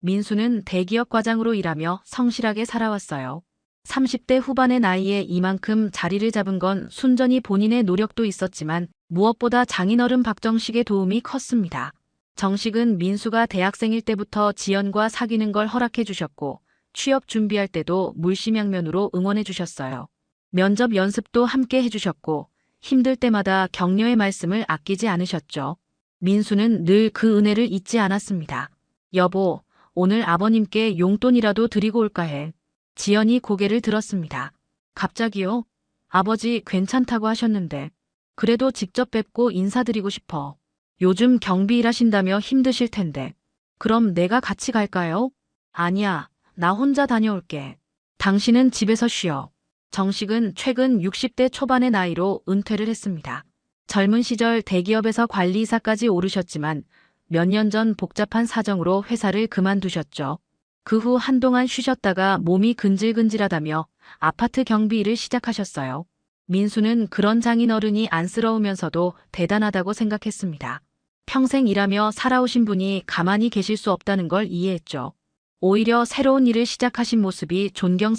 민수는 대기업 과장으로 일하며 성실하게 살아왔어요. 30대 후반의 나이에 이만큼 자리를 잡은 건 순전히 본인의 노력도 있었지만 무엇보다 장인어른 박정식의 도움이 컸습니다. 정식은 민수가 대학생일 때부터 지연과 사귀는 걸 허락해 주셨고 취업 준비할 때도 물심양면으로 응원해 주셨어요. 면접 연습도 함께 해주셨고 힘들 때마다 격려의 말씀을 아끼지 않으셨죠. 민수는 늘 그 은혜를 잊지 않았습니다. 여보, 오늘 아버님께 용돈이라도 드리고 올까 해. 지연이 고개를 들었습니다. 갑자기요? 아버지 괜찮다고 하셨는데. 그래도 직접 뵙고 인사드리고 싶어. 요즘 경비 일하신다며 힘드실 텐데. 그럼 내가 같이 갈까요? 아니야, 나 혼자 다녀올게. 당신은 집에서 쉬어. 정식은 최근 60대 초반의 나이로 은퇴를 했습니다. 젊은 시절 대기업에서 관리이사까지 오르셨지만 몇 년 전 복잡한 사정으로 회사를 그만두셨죠. 그 후 한동안 쉬셨다가 몸이 근질근질하다며 아파트 경비 일을 시작하셨어요. 민수는 그런 장인어른이 안쓰러우면서도 대단하다고 생각했습니다. 평생 일하며 살아오신 분이 가만히 계실 수 없다는 걸 이해했죠. 오히려 새로운 일을 시작하신 모습이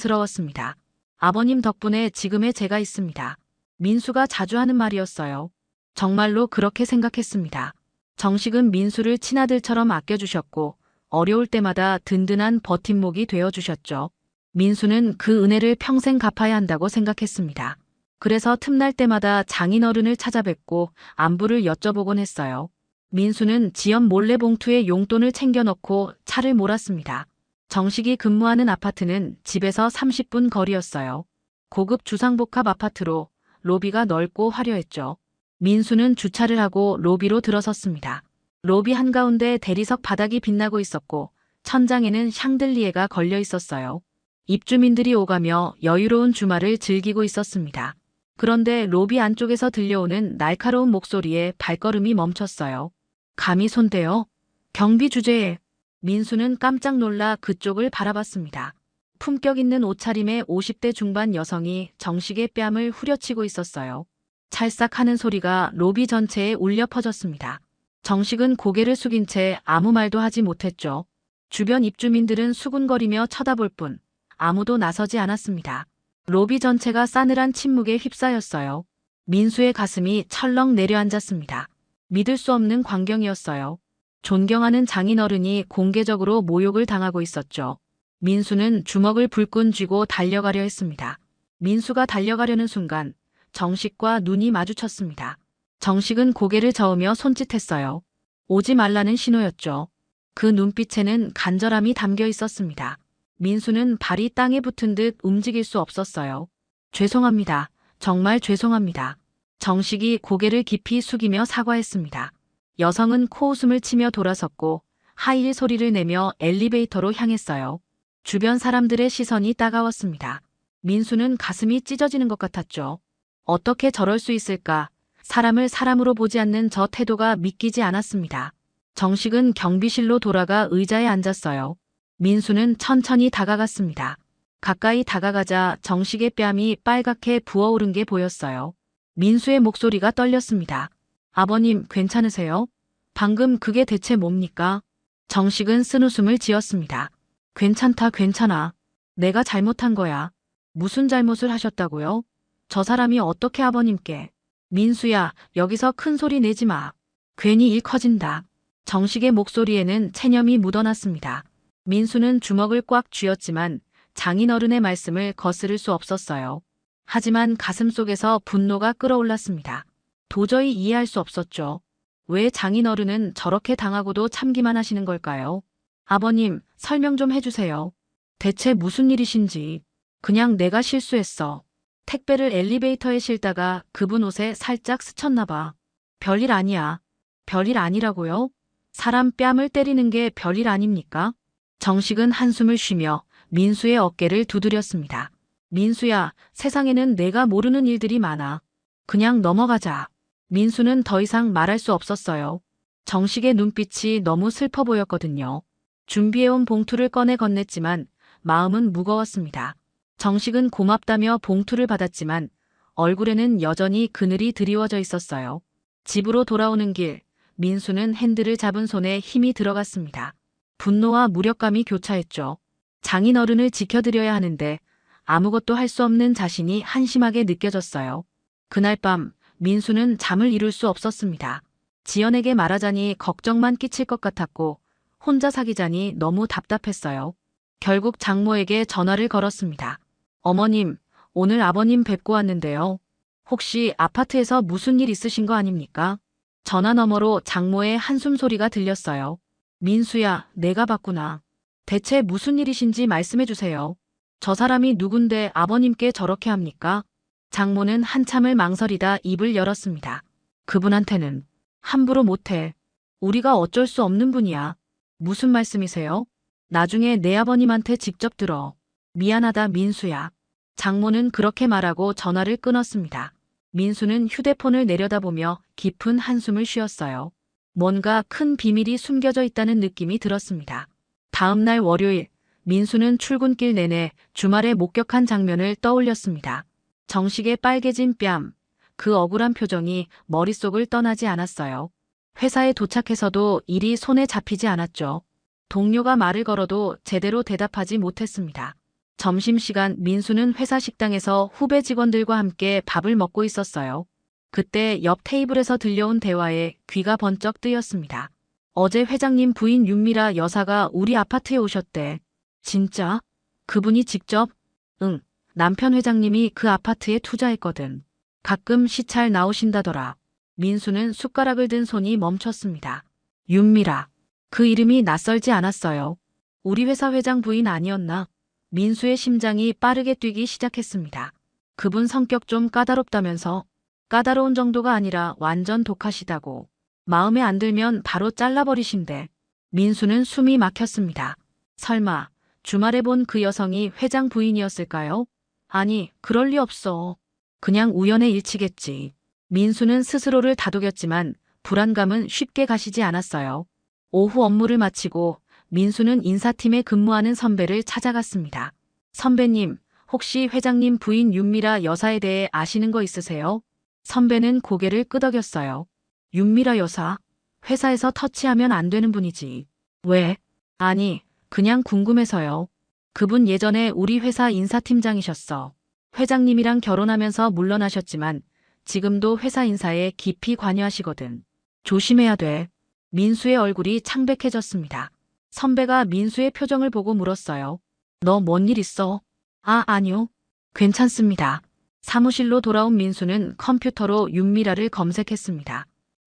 존경스러웠습니다. 아버님 덕분에 지금의 제가 있습니다. 민수가 자주 하는 말이었어요. 정말로 그렇게 생각했습니다. 정식은 민수를 친아들처럼 아껴주셨고 어려울 때마다 든든한 버팀목이 되어주셨죠. 민수는 그 은혜를 평생 갚아야 한다고 생각했습니다. 그래서 틈날 때마다 장인어른을 찾아뵙고 안부를 여쭤보곤 했어요. 민수는 지연 몰래 봉투에 용돈을 챙겨 넣고 차를 몰았습니다. 정식이 근무하는 아파트는 집에서 30분 거리였어요. 고급 주상복합 아파트로 로비가 넓고 화려했죠. 민수는 주차를 하고 로비로 들어섰습니다. 로비 한가운데 대리석 바닥이 빛나고 있었고 천장에는 샹들리에가 걸려 있었어요. 입주민들이 오가며 여유로운 주말을 즐기고 있었습니다. 그런데 로비 안쪽에서 들려오는 날카로운 목소리에 발걸음이 멈췄어요. 감히 손대요? 경비 주제에. 민수는 깜짝 놀라 그쪽을 바라봤습니다. 품격 있는 옷차림의 50대 중반 여성이 정식의 뺨을 후려치고 있었어요. 찰싹하는 소리가 로비 전체에 울려 퍼졌습니다. 정식은 고개를 숙인 채 아무 말도 하지 못했죠. 주변 입주민들은 수군거리며 쳐다볼 뿐 아무도 나서지 않았습니다. 로비 전체가 싸늘한 침묵에 휩싸였어요. 민수의 가슴이 철렁 내려앉았습니다. 믿을 수 없는 광경이었어요. 존경하는 장인어른이 공개적으로 모욕을 당하고 있었죠. 민수는 주먹을 불끈 쥐고 달려가려 했습니다. 민수가 달려가려는 순간 정식과 눈이 마주쳤습니다. 정식은 고개를 저으며 손짓했어요. 오지 말라는 신호였죠. 그 눈빛에는 간절함이 담겨 있었습니다. 민수는 발이 땅에 붙은 듯 움직일 수 없었어요. 죄송합니다. 정말 죄송합니다. 정식이 고개를 깊이 숙이며 사과했습니다. 여성은 코웃음을 치며 돌아섰고 하이힐 소리를 내며 엘리베이터로 향했어요. 주변 사람들의 시선이 따가웠습니다. 민수는 가슴이 찢어지는 것 같았죠. 어떻게 저럴 수 있을까? 사람을 사람으로 보지 않는 저 태도가 믿기지 않았습니다. 정식은 경비실로 돌아가 의자에 앉았어요. 민수는 천천히 다가갔습니다. 가까이 다가가자 정식의 뺨이 빨갛게 부어오른 게 보였어요. 민수의 목소리가 떨렸습니다. 아버님 괜찮으세요? 방금 그게 대체 뭡니까? 정식은 쓴웃음을 지었습니다. 괜찮다 괜찮아. 내가 잘못한 거야. 무슨 잘못을 하셨다고요? 저 사람이 어떻게 아버님께. 민수야, 여기서 큰 소리 내지 마. 괜히 일 커진다. 정식의 목소리에는 체념이 묻어났습니다. 민수는 주먹을 꽉 쥐었지만 장인어른의 말씀을 거스를 수 없었어요. 하지만 가슴속에서 분노가 끓어올랐습니다. 도저히 이해할 수 없었죠. 왜 장인어른은 저렇게 당하고도 참기만 하시는 걸까요? 아버님, 설명 좀 해주세요. 대체 무슨 일이신지. 그냥 내가 실수했어. 택배를 엘리베이터에 실다가 그분 옷에 살짝 스쳤나 봐. 별일 아니야. 별일 아니라고요? 사람 뺨을 때리는 게 별일 아닙니까? 정식은 한숨을 쉬며 민수의 어깨를 두드렸습니다. 민수야, 세상에는 내가 모르는 일들이 많아. 그냥 넘어가자. 민수는 더 이상 말할 수 없었어요. 정식의 눈빛이 너무 슬퍼 보였거든요. 준비해온 봉투를 꺼내 건넸지만 마음은 무거웠습니다. 정식은 고맙다며 봉투를 받았지만 얼굴에는 여전히 그늘이 드리워져 있었어요. 집으로 돌아오는 길, 민수는 핸들을 잡은 손에 힘이 들어갔습니다. 분노와 무력감이 교차했죠. 장인어른을 지켜드려야 하는데 아무것도 할 수 없는 자신이 한심하게 느껴졌어요. 그날 밤 민수는 잠을 이룰 수 없었습니다. 지연에게 말하자니 걱정만 끼칠 것 같았고 혼자 사귀자니 너무 답답했어요. 결국 장모에게 전화를 걸었습니다. 어머님, 오늘 아버님 뵙고 왔는데요. 혹시 아파트에서 무슨 일 있으신 거 아닙니까? 전화 너머로 장모의 한숨 소리가 들렸어요. 민수야, 내가 봤구나. 대체 무슨 일이신지 말씀해 주세요. 저 사람이 누군데 아버님께 저렇게 합니까? 장모는 한참을 망설이다 입을 열었습니다. 그분한테는 함부로 못해. 우리가 어쩔 수 없는 분이야. 무슨 말씀이세요? 나중에 내 아버님한테 직접 들어. 미안하다 민수야. 장모는 그렇게 말하고 전화를 끊었습니다. 민수는 휴대폰을 내려다보며 깊은 한숨을 쉬었어요. 뭔가 큰 비밀이 숨겨져 있다는 느낌이 들었습니다. 다음 날 월요일, 민수는 출근길 내내 주말에 목격한 장면을 떠올렸습니다. 정식의 빨개진 뺨, 그 억울한 표정이 머릿속을 떠나지 않았어요. 회사에 도착해서도 일이 손에 잡히지 않았죠. 동료가 말을 걸어도 제대로 대답하지 못했습니다. 점심시간 민수는 회사 식당에서 후배 직원들과 함께 밥을 먹고 있었어요. 그때 옆 테이블에서 들려온 대화에 귀가 번쩍 뜨였습니다. 어제 회장님 부인 윤미라 여사가 우리 아파트에 오셨대. 진짜? 그분이 직접? 응. 남편 회장님이 그 아파트에 투자했거든. 가끔 시찰 나오신다더라. 민수는 숟가락을 든 손이 멈췄습니다. 윤미라. 그 이름이 낯설지 않았어요. 우리 회사 회장 부인 아니었나? 민수의 심장이 빠르게 뛰기 시작했습니다. 그분 성격 좀 까다롭다면서? 까다로운 정도가 아니라 완전 독하시다고. 마음에 안 들면 바로 잘라버리신대. 민수는 숨이 막혔습니다. 설마 주말에 본 그 여성이 회장 부인이었을까요? 아니, 그럴 리 없어. 그냥 우연의 일치겠지. 민수는 스스로를 다독였지만 불안감은 쉽게 가시지 않았어요. 오후 업무를 마치고 민수는 인사팀에 근무하는 선배를 찾아갔습니다. 선배님, 혹시 회장님 부인 윤미라 여사에 대해 아시는 거 있으세요? 선배는 고개를 끄덕였어요. 윤미라 여사? 회사에서 터치하면 안 되는 분이지. 왜? 아니, 그냥 궁금해서요. 그분 예전에 우리 회사 인사팀장이셨어. 회장님이랑 결혼하면서 물러나셨지만 지금도 회사 인사에 깊이 관여하시거든. 조심해야 돼. 민수의 얼굴이 창백해졌습니다. 선배가 민수의 표정을 보고 물었어요. 너 뭔 일 있어? 아, 아니요. 괜찮습니다. 사무실로 돌아온 민수는 컴퓨터로 윤미라를 검색했습니다.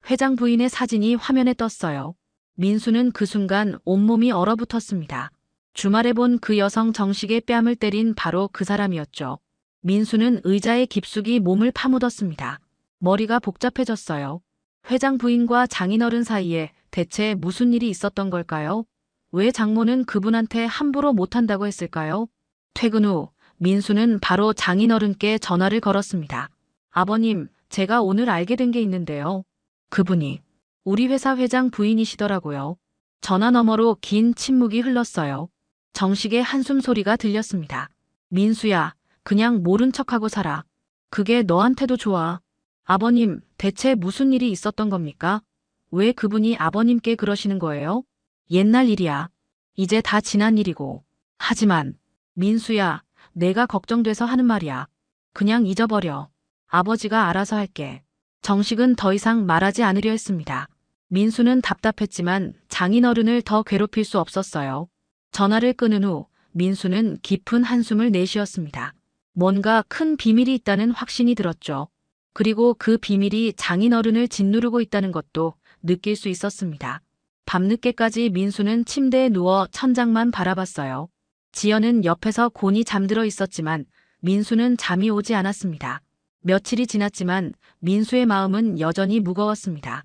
회장 부인의 사진이 화면에 떴어요. 민수는 그 순간 온몸이 얼어붙었습니다. 주말에 본 그 여성 정식의 뺨을 때린 바로 그 사람이었죠. 민수는 의자에 깊숙이 몸을 파묻었습니다. 머리가 복잡해졌어요. 회장 부인과 장인어른 사이에 대체 무슨 일이 있었던 걸까요? 왜 장모는 그분한테 함부로 못한다고 했을까요? 퇴근 후 민수는 바로 장인어른께 전화를 걸었습니다. 아버님, 제가 오늘 알게 된 게 있는데요. 그분이 우리 회사 회장 부인이시더라고요. 전화 너머로 긴 침묵이 흘렀어요. 정식의 한숨 소리가 들렸습니다. 민수야, 그냥 모른 척하고 살아. 그게 너한테도 좋아. 아버님, 대체 무슨 일이 있었던 겁니까? 왜 그분이 아버님께 그러시는 거예요? 옛날 일이야. 이제 다 지난 일이고. 하지만 민수야, 내가 걱정돼서 하는 말이야. 그냥 잊어버려. 아버지가 알아서 할게. 정식은 더 이상 말하지 않으려 했습니다. 민수는 답답했지만 장인어른을 더 괴롭힐 수 없었어요. 전화를 끊은 후 민수는 깊은 한숨을 내쉬었습니다. 뭔가 큰 비밀이 있다는 확신이 들었죠. 그리고 그 비밀이 장인어른을 짓누르고 있다는 것도 느낄 수 있었습니다. 밤늦게까지 민수는 침대에 누워 천장만 바라봤어요. 지연은 옆에서 곤히 잠들어 있었지만 민수는 잠이 오지 않았습니다. 며칠이 지났지만 민수의 마음은 여전히 무거웠습니다.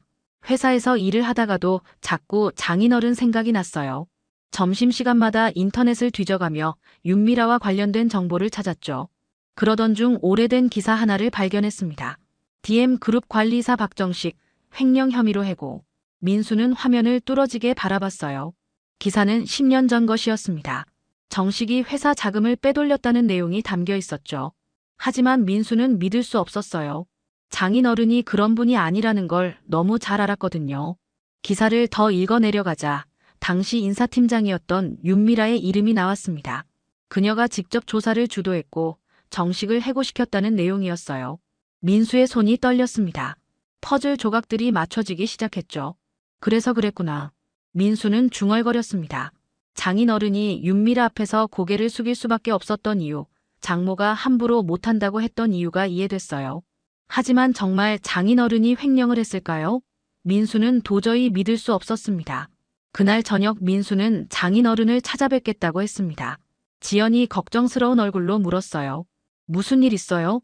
회사에서 일을 하다가도 자꾸 장인어른 생각이 났어요. 점심시간마다 인터넷을 뒤져가며 윤미라와 관련된 정보를 찾았죠. 그러던 중 오래된 기사 하나를 발견했습니다. DM그룹 관리사 박정식, 횡령 혐의로 해고. 민수는 화면을 뚫어지게 바라봤어요. 기사는 10년 전 것이었습니다. 정식이 회사 자금을 빼돌렸다는 내용이 담겨 있었죠. 하지만 민수는 믿을 수 없었어요. 장인어른이 그런 분이 아니라는 걸 너무 잘 알았거든요. 기사를 더 읽어내려가자 당시 인사팀장이었던 윤미라의 이름이 나왔습니다. 그녀가 직접 조사를 주도했고 정식을 해고시켰다는 내용이었어요. 민수의 손이 떨렸습니다. 퍼즐 조각들이 맞춰지기 시작했죠. 그래서 그랬구나. 민수는 중얼거렸습니다. 장인어른이 윤미라 앞에서 고개를 숙일 수밖에 없었던 이유, 장모가 함부로 못한다고 했던 이유가 이해됐어요. 하지만 정말 장인어른이 횡령을 했을까요? 민수는 도저히 믿을 수 없었습니다. 그날 저녁 민수는 장인어른을 찾아뵙겠다고 했습니다. 지연이 걱정스러운 얼굴로 물었어요. 무슨 일 있어요?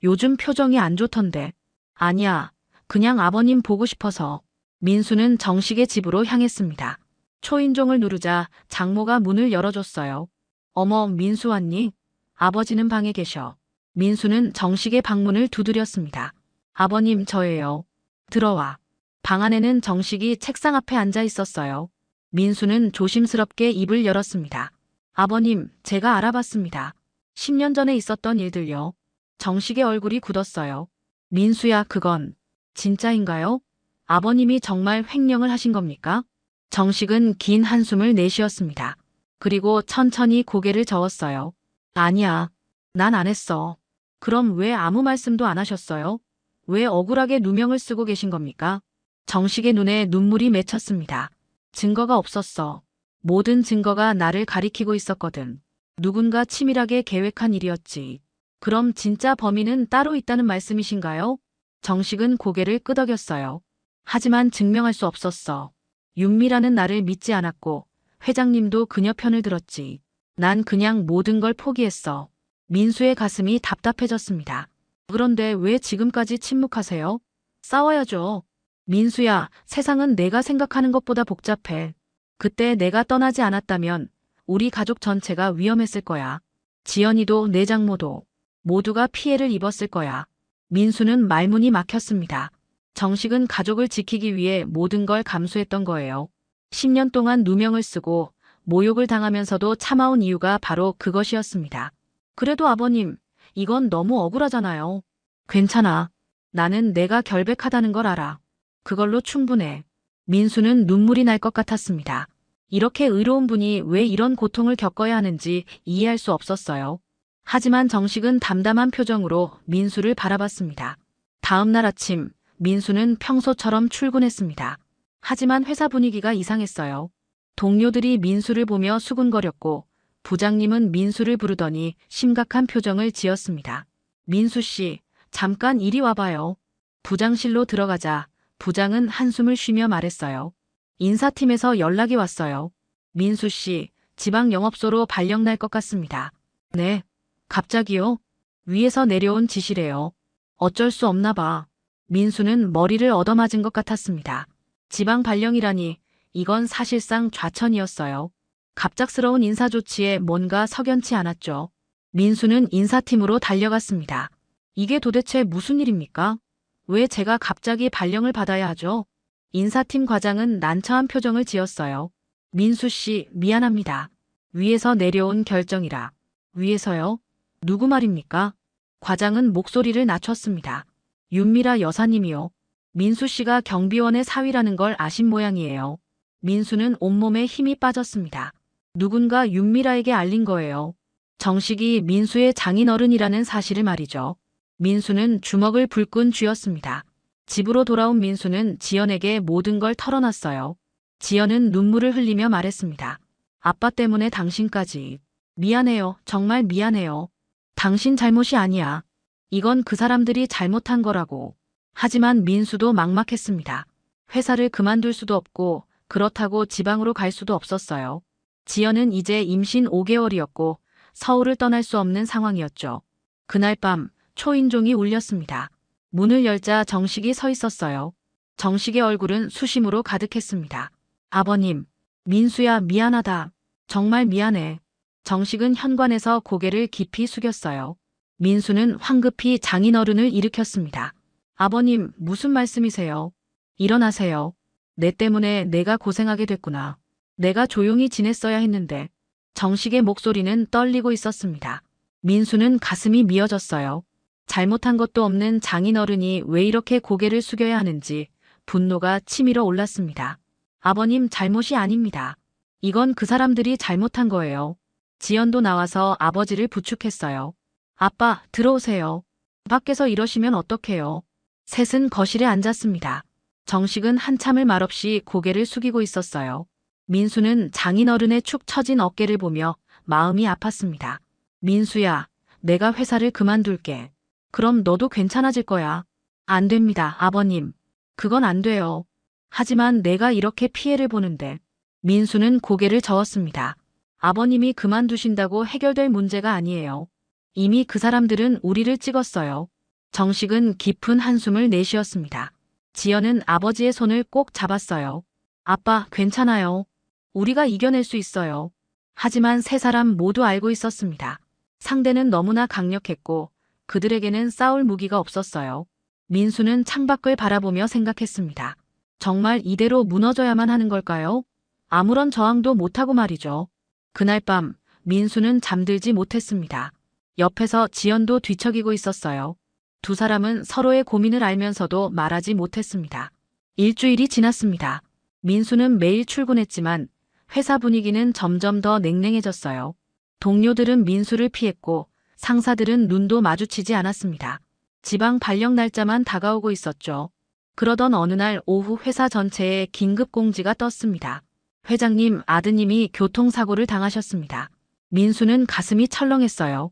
요즘 표정이 안 좋던데. 아니야, 그냥 아버님 보고 싶어서. 민수는 정식의 집으로 향했습니다. 초인종을 누르자 장모가 문을 열어줬어요. 어머, 민수 왔니? 아버지는 방에 계셔. 민수는 정식의 방문을 두드렸습니다. 아버님, 저예요. 들어와. 방 안에는 정식이 책상 앞에 앉아 있었어요. 민수는 조심스럽게 입을 열었습니다. 아버님, 제가 알아봤습니다. 10년 전에 있었던 일들요. 정식의 얼굴이 굳었어요. 민수야, 그건 진짜인가요? 아버님이 정말 횡령을 하신 겁니까? 정식은 긴 한숨을 내쉬었습니다. 그리고 천천히 고개를 저었어요. 아니야, 난 안 했어. 그럼 왜 아무 말씀도 안 하셨어요? 왜 억울하게 누명을 쓰고 계신 겁니까? 정식의 눈에 눈물이 맺혔습니다. 증거가 없었어. 모든 증거가 나를 가리키고 있었거든. 누군가 치밀하게 계획한 일이었지. 그럼 진짜 범인은 따로 있다는 말씀이신가요? 정식은 고개를 끄덕였어요. 하지만 증명할 수 없었어. 윤미라는 나를 믿지 않았고 회장님도 그녀 편을 들었지. 난 그냥 모든 걸 포기했어. 민수의 가슴이 답답해졌습니다. 그런데 왜 지금까지 침묵하세요? 싸워야죠. 민수야, 세상은 내가 생각하는 것보다 복잡해. 그때 내가 떠나지 않았다면 우리 가족 전체가 위험했을 거야. 지연이도 내 장모도 모두가 피해를 입었을 거야. 민수는 말문이 막혔습니다. 정식은 가족을 지키기 위해 모든 걸 감수했던 거예요. 10년 동안 누명을 쓰고 모욕을 당하면서도 참아온 이유가 바로 그것이었습니다. 그래도 아버님, 이건 너무 억울하잖아요. 괜찮아. 나는 내가 결백하다는 걸 알아. 그걸로 충분해. 민수는 눈물이 날 것 같았습니다. 이렇게 의로운 분이 왜 이런 고통을 겪어야 하는지 이해할 수 없었어요. 하지만 정식은 담담한 표정으로 민수를 바라봤습니다. 다음 날 아침, 민수는 평소처럼 출근했습니다. 하지만 회사 분위기가 이상했어요. 동료들이 민수를 보며 수군거렸고 부장님은 민수를 부르더니 심각한 표정을 지었습니다. 민수 씨, 잠깐 이리 와봐요. 부장실로 들어가자 부장은 한숨을 쉬며 말했어요. 인사팀에서 연락이 왔어요. 민수 씨, 지방 영업소로 발령 날 것 같습니다. 네. 갑자기요? 위에서 내려온 지시래요. 어쩔 수 없나 봐. 민수는 머리를 얻어맞은 것 같았습니다. 지방 발령이라니 이건 사실상 좌천이었어요. 갑작스러운 인사 조치에 뭔가 석연치 않았죠. 민수는 인사팀으로 달려갔습니다. 이게 도대체 무슨 일입니까? 왜 제가 갑자기 발령을 받아야 하죠? 인사팀 과장은 난처한 표정을 지었어요. 민수 씨, 미안합니다. 위에서 내려온 결정이라. 위에서요? 누구 말입니까? 과장은 목소리를 낮췄습니다. 윤미라 여사님이요. 민수 씨가 경비원의 사위라는 걸 아신 모양이에요. 민수는 온몸에 힘이 빠졌습니다. 누군가 윤미라에게 알린 거예요. 정식이 민수의 장인어른이라는 사실을 말이죠. 민수는 주먹을 불끈 쥐었습니다. 집으로 돌아온 민수는 지연에게 모든 걸 털어놨어요. 지연은 눈물을 흘리며 말했습니다. 아빠 때문에 당신까지. 미안해요. 정말 미안해요. 당신 잘못이 아니야. 이건 그 사람들이 잘못한 거라고. 하지만 민수도 막막했습니다. 회사를 그만둘 수도 없고 그렇다고 지방으로 갈 수도 없었어요. 지연은 이제 임신 5개월이었고 서울을 떠날 수 없는 상황이었죠. 그날 밤 초인종이 울렸습니다. 문을 열자 정식이 서 있었어요. 정식의 얼굴은 수심으로 가득했습니다. 아버님, 민수야 미안하다. 정말 미안해. 정식은 현관에서 고개를 깊이 숙였어요. 민수는 황급히 장인어른을 일으켰습니다. 아버님, 무슨 말씀이세요? 일어나세요. 내 때문에 내가 고생하게 됐구나. 내가 조용히 지냈어야 했는데. 정식의 목소리는 떨리고 있었습니다. 민수는 가슴이 미어졌어요. 잘못한 것도 없는 장인어른이 왜 이렇게 고개를 숙여야 하는지 분노가 치밀어 올랐습니다. 아버님 잘못이 아닙니다. 이건 그 사람들이 잘못한 거예요. 지연도 나와서 아버지를 부축했어요. 아빠, 들어오세요. 밖에서 이러시면 어떡해요. 셋은 거실에 앉았습니다. 정식은 한참을 말없이 고개를 숙이고 있었어요. 민수는 장인어른의 축 처진 어깨를 보며 마음이 아팠습니다. 민수야, 내가 회사를 그만둘게. 그럼 너도 괜찮아질 거야. 안 됩니다, 아버님. 그건 안 돼요. 하지만 내가 이렇게 피해를 보는데. 민수는 고개를 저었습니다. 아버님이 그만두신다고 해결될 문제가 아니에요. 이미 그 사람들은 우리를 찍었어요. 정식은 깊은 한숨을 내쉬었습니다. 지연은 아버지의 손을 꼭 잡았어요. 아빠, 괜찮아요. 우리가 이겨낼 수 있어요. 하지만 세 사람 모두 알고 있었습니다. 상대는 너무나 강력했고 그들에게는 싸울 무기가 없었어요. 민수는 창밖을 바라보며 생각했습니다. 정말 이대로 무너져야만 하는 걸까요? 아무런 저항도 못하고 말이죠. 그날 밤 민수는 잠들지 못했습니다. 옆에서 지연도 뒤척이고 있었어요. 두 사람은 서로의 고민을 알면서도 말하지 못했습니다. 일주일이 지났습니다. 민수는 매일 출근했지만 회사 분위기는 점점 더 냉랭해졌어요. 동료들은 민수를 피했고 상사들은 눈도 마주치지 않았습니다. 지방 발령 날짜만 다가오고 있었죠. 그러던 어느 날 오후 회사 전체에 긴급 공지가 떴습니다. 회장님, 아드님이 교통사고를 당하셨습니다. 민수는 가슴이 철렁했어요.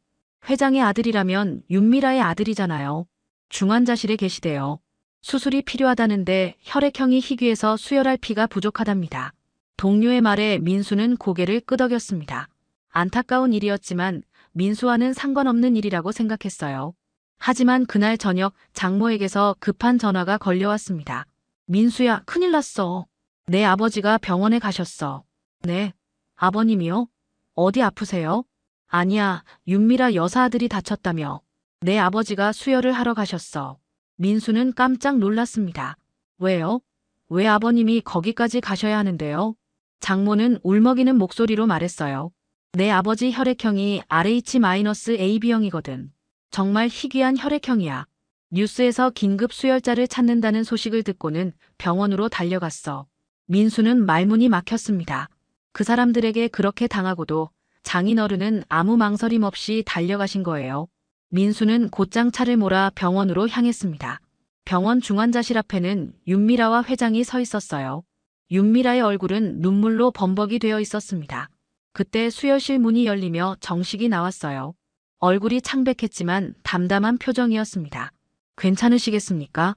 회장의 아들이라면 윤미라의 아들이잖아요. 중환자실에 계시대요. 수술이 필요하다는데 혈액형이 희귀해서 수혈할 피가 부족하답니다. 동료의 말에 민수는 고개를 끄덕였습니다. 안타까운 일이었지만 민수와는 상관없는 일이라고 생각했어요. 하지만 그날 저녁 장모에게서 급한 전화가 걸려왔습니다. 민수야, 큰일 났어. 내 아버지가 병원에 가셨어. 네. 아버님이요? 어디 아프세요? 아니야, 윤미라 여사아들이 다쳤다며. 내 아버지가 수혈을 하러 가셨어. 민수는 깜짝 놀랐습니다. 왜요? 왜 아버님이 거기까지 가셔야 하는데요? 장모는 울먹이는 목소리로 말했어요. 내 아버지 혈액형이 RH-AB형이거든. 정말 희귀한 혈액형이야. 뉴스에서 긴급 수혈자를 찾는다는 소식을 듣고는 병원으로 달려갔어. 민수는 말문이 막혔습니다. 그 사람들에게 그렇게 당하고도 장인어른은 아무 망설임 없이 달려가신 거예요. 민수는 곧장 차를 몰아 병원으로 향했습니다. 병원 중환자실 앞에는 윤미라와 회장이 서 있었어요. 윤미라의 얼굴은 눈물로 범벅이 되어 있었습니다. 그때 수혈실 문이 열리며 정식이 나왔어요. 얼굴이 창백했지만 담담한 표정이었습니다. 괜찮으시겠습니까?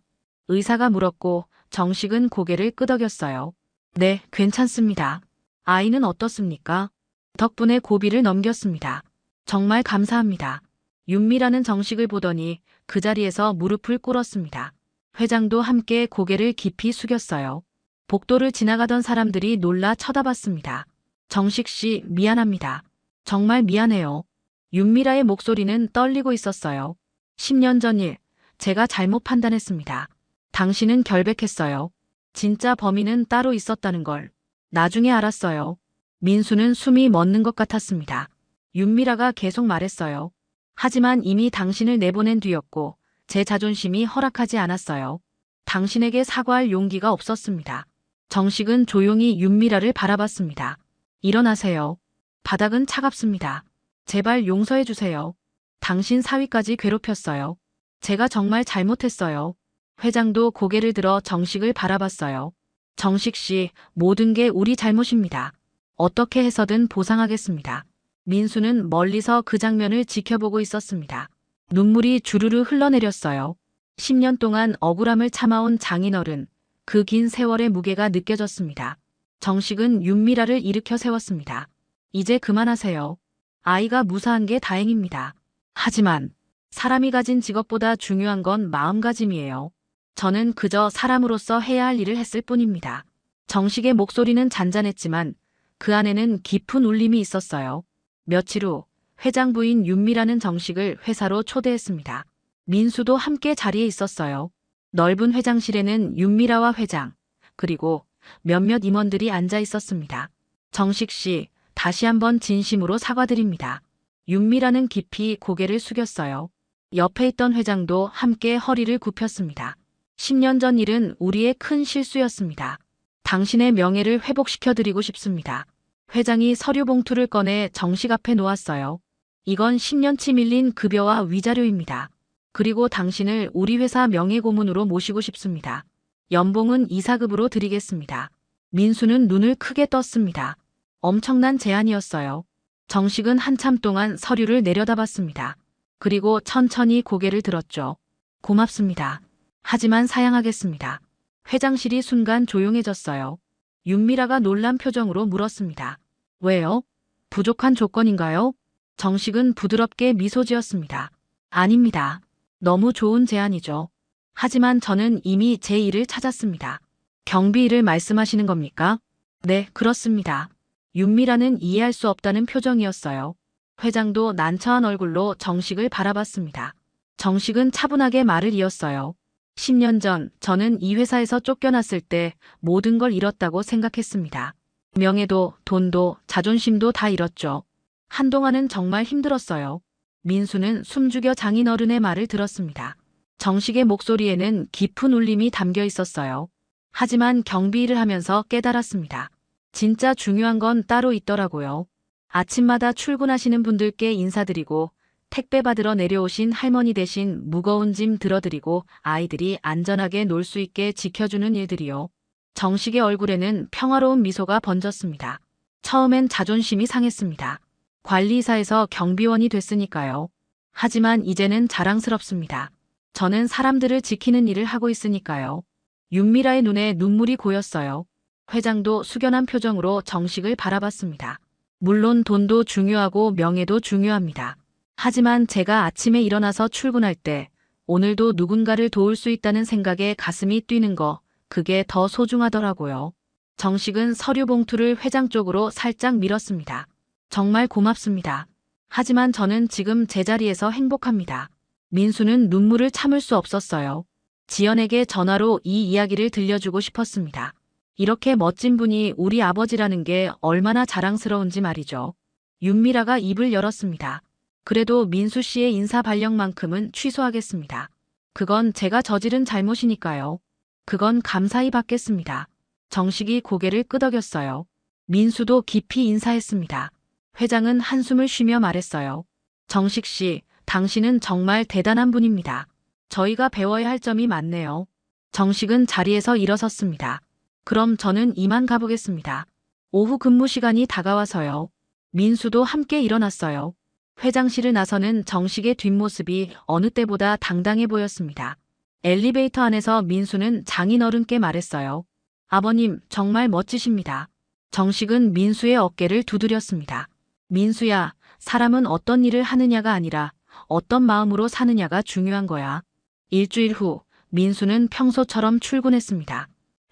의사가 물었고 정식은 고개를 끄덕였어요. 네, 괜찮습니다. 아이는 어떻습니까? 덕분에 고비를 넘겼습니다. 정말 감사합니다. 윤미라는 정식을 보더니 그 자리에서 무릎을 꿇었습니다. 회장도 함께 고개를 깊이 숙였어요. 복도를 지나가던 사람들이 놀라 쳐다봤습니다. 정식 씨, 미안합니다. 정말 미안해요. 윤미라의 목소리는 떨리고 있었어요. 10년 전 일, 제가 잘못 판단했습니다. 당신은 결백했어요. 진짜 범인은 따로 있었다는 걸 나중에 알았어요. 민수는 숨이 멎는 것 같았습니다. 윤미라가 계속 말했어요. 하지만 이미 당신을 내보낸 뒤였고 제 자존심이 허락하지 않았어요. 당신에게 사과할 용기가 없었습니다. 정식은 조용히 윤미라를 바라봤습니다. 일어나세요. 바닥은 차갑습니다. 제발 용서해 주세요. 당신 사위까지 괴롭혔어요. 제가 정말 잘못했어요. 회장도 고개를 들어 정식을 바라봤어요. 정식 씨, 모든 게 우리 잘못입니다. 어떻게 해서든 보상하겠습니다. 민수는 멀리서 그 장면을 지켜보고 있었습니다. 눈물이 주르르 흘러내렸어요. 10년 동안 억울함을 참아온 장인어른, 그 긴 세월의 무게가 느껴졌습니다. 정식은 윤미라를 일으켜 세웠습니다. 이제 그만하세요. 아이가 무사한 게 다행입니다. 하지만 사람이 가진 직업보다 중요한 건 마음가짐이에요. 저는 그저 사람으로서 해야 할 일을 했을 뿐입니다. 정식의 목소리는 잔잔했지만 그 안에는 깊은 울림이 있었어요. 며칠 후 회장 부인 윤미라는 정식을 회사로 초대했습니다. 민수도 함께 자리에 있었어요. 넓은 회장실에는 윤미라와 회장, 그리고 몇몇 임원들이 앉아 있었습니다. 정식 씨, 다시 한번 진심으로 사과드립니다. 윤미라는 깊이 고개를 숙였어요. 옆에 있던 회장도 함께 허리를 굽혔습니다. 10년 전 일은 우리의 큰 실수였습니다. 당신의 명예를 회복시켜드리고 싶습니다. 회장이 서류 봉투를 꺼내 정식 앞에 놓았어요. 이건 10년치 밀린 급여와 위자료입니다. 그리고 당신을 우리 회사 명예고문으로 모시고 싶습니다. 연봉은 이사급으로 드리겠습니다. 민수는 눈을 크게 떴습니다. 엄청난 제안이었어요. 정식은 한참 동안 서류를 내려다봤습니다. 그리고 천천히 고개를 들었죠. 고맙습니다. 하지만 사양하겠습니다. 회장실이 순간 조용해졌어요. 윤미라가 놀란 표정으로 물었습니다. 왜요? 부족한 조건인가요? 정식은 부드럽게 미소 지었습니다. 아닙니다. 너무 좋은 제안이죠. 하지만 저는 이미 제 일을 찾았습니다. 경비 일을 말씀하시는 겁니까? 네, 그렇습니다. 윤미라는 이해할 수 없다는 표정이었어요. 회장도 난처한 얼굴로 정식을 바라봤습니다. 정식은 차분하게 말을 이었어요. 10년 전 저는 이 회사에서 쫓겨났을 때 모든 걸 잃었다고 생각했습니다. 명예도, 돈도, 자존심도 다 잃었죠. 한동안은 정말 힘들었어요. 민수는 숨죽여 장인어른의 말을 들었습니다. 정식의 목소리에는 깊은 울림이 담겨 있었어요. 하지만 경비 일을 하면서 깨달았습니다. 진짜 중요한 건 따로 있더라고요. 아침마다 출근하시는 분들께 인사드리고 택배 받으러 내려오신 할머니 대신 무거운 짐 들어드리고 아이들이 안전하게 놀 수 있게 지켜주는 일들이요. 정식의 얼굴에는 평화로운 미소가 번졌습니다. 처음엔 자존심이 상했습니다. 관리사에서 경비원이 됐으니까요. 하지만 이제는 자랑스럽습니다. 저는 사람들을 지키는 일을 하고 있으니까요. 윤미라의 눈에 눈물이 고였어요. 회장도 숙연한 표정으로 정식을 바라봤습니다. 물론 돈도 중요하고 명예도 중요합니다. 하지만 제가 아침에 일어나서 출근할 때 오늘도 누군가를 도울 수 있다는 생각에 가슴이 뛰는 거, 그게 더 소중하더라고요. 정식은 서류 봉투를 회장 쪽으로 살짝 밀었습니다. 정말 고맙습니다. 하지만 저는 지금 제자리에서 행복합니다. 민수는 눈물을 참을 수 없었어요. 지연에게 전화로 이 이야기를 들려주고 싶었습니다. 이렇게 멋진 분이 우리 아버지라는 게 얼마나 자랑스러운지 말이죠. 윤미라가 입을 열었습니다. 그래도 민수 씨의 인사 발령만큼은 취소하겠습니다. 그건 제가 저지른 잘못이니까요. 그건 감사히 받겠습니다. 정식이 고개를 끄덕였어요. 민수도 깊이 인사했습니다. 회장은 한숨을 쉬며 말했어요. 정식 씨, 당신은 정말 대단한 분입니다. 저희가 배워야 할 점이 많네요. 정식은 자리에서 일어섰습니다. 그럼 저는 이만 가보겠습니다. 오후 근무 시간이 다가와서요. 민수도 함께 일어났어요. 회장실을 나서는 정식의 뒷모습이 어느 때보다 당당해 보였습니다. 엘리베이터 안에서 민수는 장인어른께 말했어요. 아버님, 정말 멋지십니다. 정식은 민수의 어깨를 두드렸습니다. 민수야, 사람은 어떤 일을 하느냐가 아니라 어떤 마음으로 사느냐가 중요한 거야. 일주일 후, 민수는 평소처럼 출근했습니다.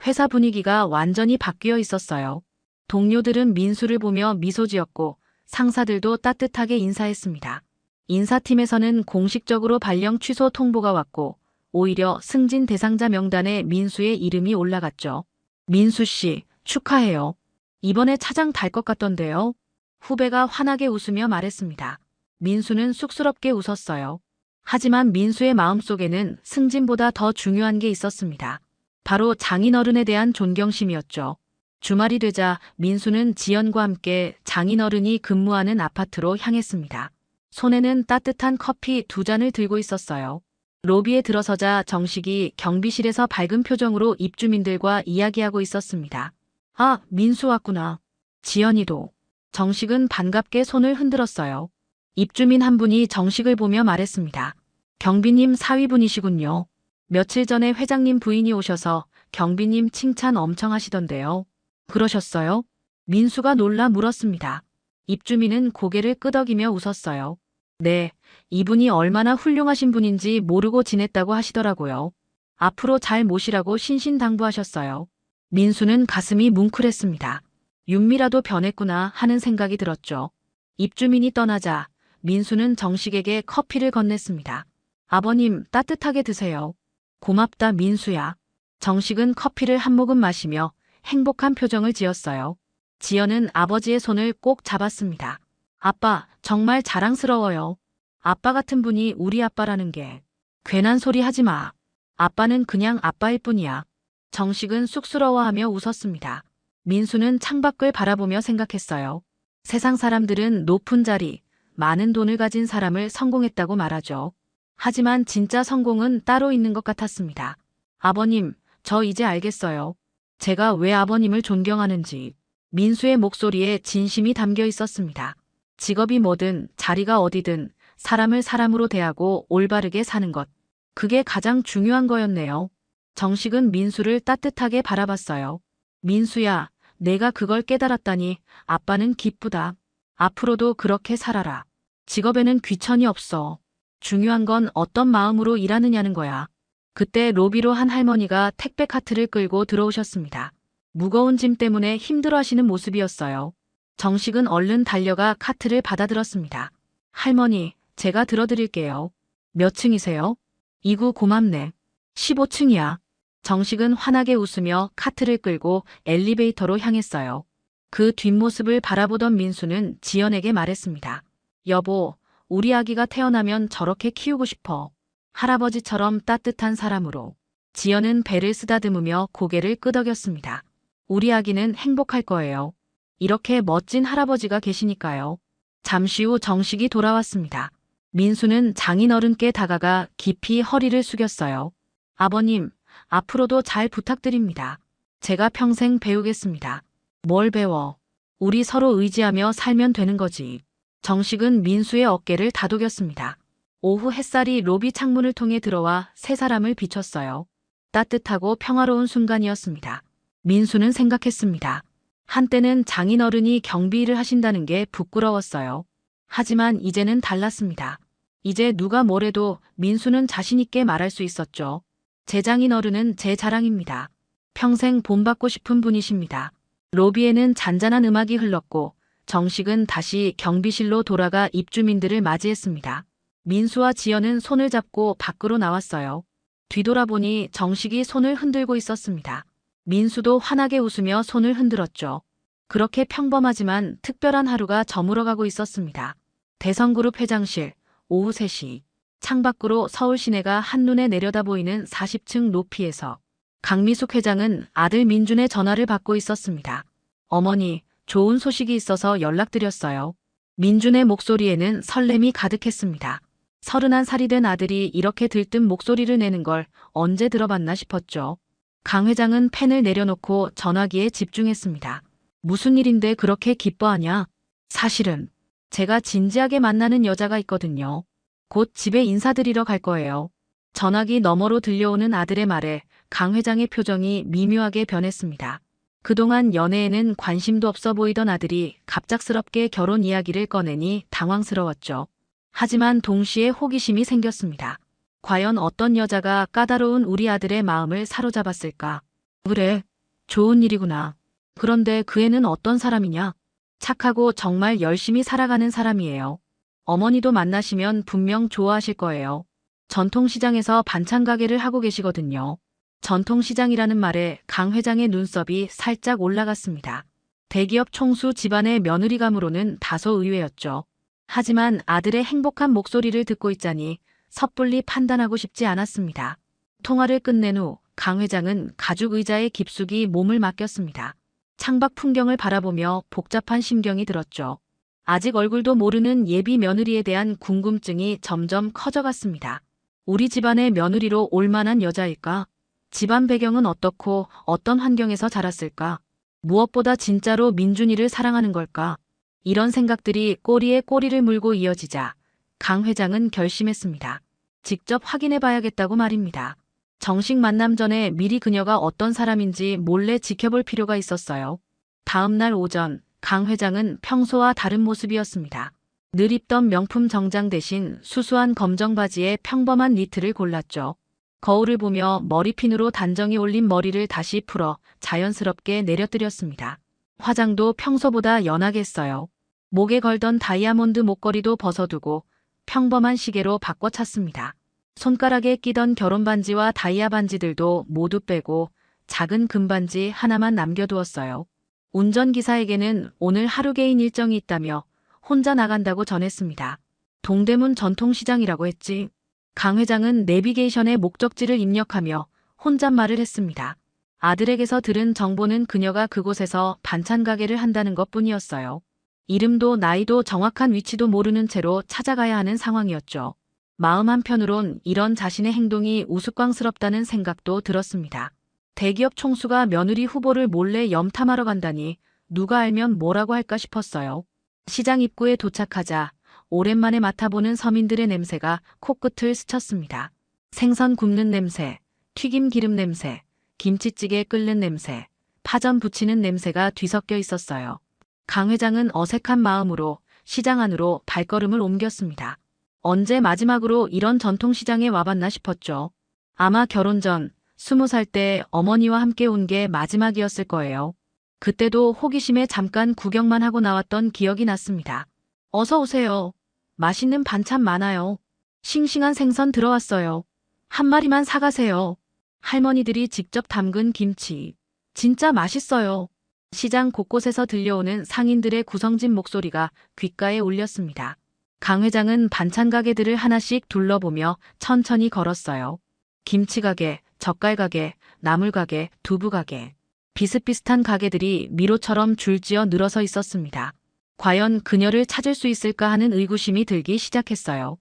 회사 분위기가 완전히 바뀌어 있었어요. 동료들은 민수를 보며 미소 지었고 상사들도 따뜻하게 인사했습니다. 인사팀에서는 공식적으로 발령 취소 통보가 왔고 오히려 승진 대상자 명단에 민수의 이름이 올라갔죠. 민수 씨, 축하해요. 이번에 차장 달 것 같던데요. 후배가 환하게 웃으며 말했습니다. 민수는 쑥스럽게 웃었어요. 하지만 민수의 마음속에는 승진보다 더 중요한 게 있었습니다. 바로 장인어른에 대한 존경심이었죠. 주말이 되자 민수는 지연과 함께 장인어른이 근무하는 아파트로 향했습니다. 손에는 따뜻한 커피 2잔을 들고 있었어요. 로비에 들어서자 정식이 경비실에서 밝은 표정으로 입주민들과 이야기하고 있었습니다. 아, 민수 왔구나. 지연이도. 정식은 반갑게 손을 흔들었어요. 입주민 한 분이 정식을 보며 말했습니다. 경비님 사위분이시군요. 며칠 전에 회장님 부인이 오셔서 경비님 칭찬 엄청 하시던데요. 그러셨어요? 민수가 놀라 물었습니다. 입주민은 고개를 끄덕이며 웃었어요. 네, 이분이 얼마나 훌륭하신 분인지 모르고 지냈다고 하시더라고요. 앞으로 잘 모시라고 신신당부하셨어요. 민수는 가슴이 뭉클했습니다. 윤미라도 변했구나 하는 생각이 들었죠. 입주민이 떠나자 민수는 정식에게 커피를 건넸습니다. 아버님, 따뜻하게 드세요. 고맙다, 민수야. 정식은 커피를 한 모금 마시며 행복한 표정을 지었어요. 지연은 아버지의 손을 꼭 잡았습니다. 아빠, 정말 자랑스러워요. 아빠 같은 분이 우리 아빠라는 게. 괜한 소리 하지 마. 아빠는 그냥 아빠일 뿐이야. 정식은 쑥스러워하며 웃었습니다. 민수는 창밖을 바라보며 생각했어요. 세상 사람들은 높은 자리, 많은 돈을 가진 사람을 성공했다고 말하죠. 하지만 진짜 성공은 따로 있는 것 같았습니다. 아버님, 저 이제 알겠어요. 제가 왜 아버님을 존경하는지. 민수의 목소리에 진심이 담겨 있었습니다. 직업이 뭐든 자리가 어디든 사람을 사람으로 대하고 올바르게 사는 것. 그게 가장 중요한 거였네요. 정식은 민수를 따뜻하게 바라봤어요. 민수야, 내가 그걸 깨달았다니 아빠는 기쁘다. 앞으로도 그렇게 살아라. 직업에는 귀천이 없어. 중요한 건 어떤 마음으로 일하느냐는 거야. 그때 로비로 한 할머니가 택배 카트를 끌고 들어오셨습니다. 무거운 짐 때문에 힘들어하시는 모습이었어요. 정식은 얼른 달려가 카트를 받아들었습니다. 할머니, 제가 들어드릴게요. 몇 층이세요? 2구 고맙네. 15층이야. 정식은 환하게 웃으며 카트를 끌고 엘리베이터로 향했어요. 그 뒷모습을 바라보던 민수는 지연에게 말했습니다. 여보, 우리 아기가 태어나면 저렇게 키우고 싶어. 할아버지처럼 따뜻한 사람으로. 지연은 배를 쓰다듬으며 고개를 끄덕였습니다. 우리 아기는 행복할 거예요. 이렇게 멋진 할아버지가 계시니까요. 잠시 후 정식이 돌아왔습니다. 민수는 장인어른께 다가가 깊이 허리를 숙였어요. 아버님, 앞으로도 잘 부탁드립니다. 제가 평생 배우겠습니다. 뭘 배워? 우리 서로 의지하며 살면 되는 거지. 정식은 민수의 어깨를 다독였습니다. 오후 햇살이 로비 창문을 통해 들어와 세 사람을 비췄어요. 따뜻하고 평화로운 순간이었습니다. 민수는 생각했습니다. 한때는 장인어른이 경비 일을 하신다는 게 부끄러웠어요. 하지만 이제는 달랐습니다. 이제 누가 뭐래도 민수는 자신 있게 말할 수 있었죠. 제 장인어른은 제 자랑입니다. 평생 본받고 싶은 분이십니다. 로비에는 잔잔한 음악이 흘렀고 정식은 다시 경비실로 돌아가 입주민들을 맞이했습니다. 민수와 지연은 손을 잡고 밖으로 나왔어요. 뒤돌아보니 정식이 손을 흔들고 있었습니다. 민수도 환하게 웃으며 손을 흔들었죠. 그렇게 평범하지만 특별한 하루가 저물어가고 있었습니다. 대성그룹 회장실, 오후 3시. 창밖으로 서울 시내가 한눈에 내려다 보이는 40층 높이에서 강미숙 회장은 아들 민준의 전화를 받고 있었습니다. 어머니, 좋은 소식이 있어서 연락드렸어요. 민준의 목소리에는 설렘이 가득했습니다. 31살이 된 아들이 이렇게 들뜬 목소리를 내는 걸 언제 들어봤나 싶었죠. 강 회장은 펜을 내려놓고 전화기에 집중했습니다. 무슨 일인데 그렇게 기뻐하냐? 사실은 제가 진지하게 만나는 여자가 있거든요. 곧 집에 인사드리러 갈 거예요. 전화기 너머로 들려오는 아들의 말에 강 회장의 표정이 미묘하게 변했습니다. 그동안 연애에는 관심도 없어 보이던 아들이 갑작스럽게 결혼 이야기를 꺼내니 당황스러웠죠. 하지만 동시에 호기심이 생겼습니다. 과연 어떤 여자가 까다로운 우리 아들의 마음을 사로잡았을까? 그래, 좋은 일이구나. 그런데 그 애는 어떤 사람이냐? 착하고 정말 열심히 살아가는 사람이에요. 어머니도 만나시면 분명 좋아하실 거예요. 전통시장에서 반찬 가게를 하고 계시거든요. 전통시장이라는 말에 강 회장의 눈썹이 살짝 올라갔습니다. 대기업 총수 집안의 며느리감으로는 다소 의외였죠. 하지만 아들의 행복한 목소리를 듣고 있자니 섣불리 판단하고 싶지 않았습니다. 통화를 끝낸 후 강 회장은 가죽 의자에 깊숙이 몸을 맡겼습니다. 창밖 풍경을 바라보며 복잡한 심경이 들었죠. 아직 얼굴도 모르는 예비 며느리에 대한 궁금증이 점점 커져갔습니다. 우리 집안의 며느리로 올 만한 여자일까? 집안 배경은 어떻고 어떤 환경에서 자랐을까? 무엇보다 진짜로 민준이를 사랑하는 걸까? 이런 생각들이 꼬리에 꼬리를 물고 이어지자 강 회장은 결심했습니다. 직접 확인해 봐야겠다고 말입니다. 정식 만남 전에 미리 그녀가 어떤 사람인지 몰래 지켜볼 필요가 있었어요. 다음 날 오전 강 회장은 평소와 다른 모습이었습니다. 늘 입던 명품 정장 대신 수수한 검정 바지에 평범한 니트를 골랐죠. 거울을 보며 머리핀으로 단정히 올린 머리를 다시 풀어 자연스럽게 내려뜨렸습니다. 화장도 평소보다 연하게 했어요. 목에 걸던 다이아몬드 목걸이도 벗어두고 평범한 시계로 바꿔 찼습니다. 손가락에 끼던 결혼 반지와 다이아 반지들도 모두 빼고 작은 금반지 하나만 남겨두었어요. 운전기사에게는 오늘 하루 개인 일정이 있다며 혼자 나간다고 전했습니다. 동대문 전통시장이라고 했지. 강 회장은 내비게이션에 목적지를 입력하며 혼잣말을 했습니다. 아들에게서 들은 정보는 그녀가 그곳에서 반찬 가게를 한다는 것뿐이었어요. 이름도 나이도 정확한 위치도 모르는 채로 찾아가야 하는 상황이었죠. 마음 한편으론 이런 자신의 행동이 우스꽝스럽다는 생각도 들었습니다. 대기업 총수가 며느리 후보를 몰래 염탐하러 간다니 누가 알면 뭐라고 할까 싶었어요. 시장 입구에 도착하자 오랜만에 맡아보는 서민들의 냄새가 코끝을 스쳤습니다. 생선 굽는 냄새, 튀김 기름 냄새, 김치찌개 끓는 냄새, 파전 부치는 냄새가 뒤섞여 있었어요. 강 회장은 어색한 마음으로 시장 안으로 발걸음을 옮겼습니다. 언제 마지막으로 이런 전통시장에 와봤나 싶었죠. 아마 결혼 전 20살 때 어머니와 함께 온 게 마지막이었을 거예요. 그때도 호기심에 잠깐 구경만 하고 나왔던 기억이 났습니다. 어서 오세요. 맛있는 반찬 많아요. 싱싱한 생선 들어왔어요. 한 마리만 사가세요. 할머니들이 직접 담근 김치. 진짜 맛있어요. 시장 곳곳에서 들려오는 상인들의 구성진 목소리가 귓가에 울렸습니다. 강 회장은 반찬 가게들을 하나씩 둘러보며 천천히 걸었어요. 김치 가게, 젓갈 가게, 나물 가게, 두부 가게. 비슷비슷한 가게들이 미로처럼 줄지어 늘어서 있었습니다. 과연 그녀를 찾을 수 있을까 하는 의구심이 들기 시작했어요.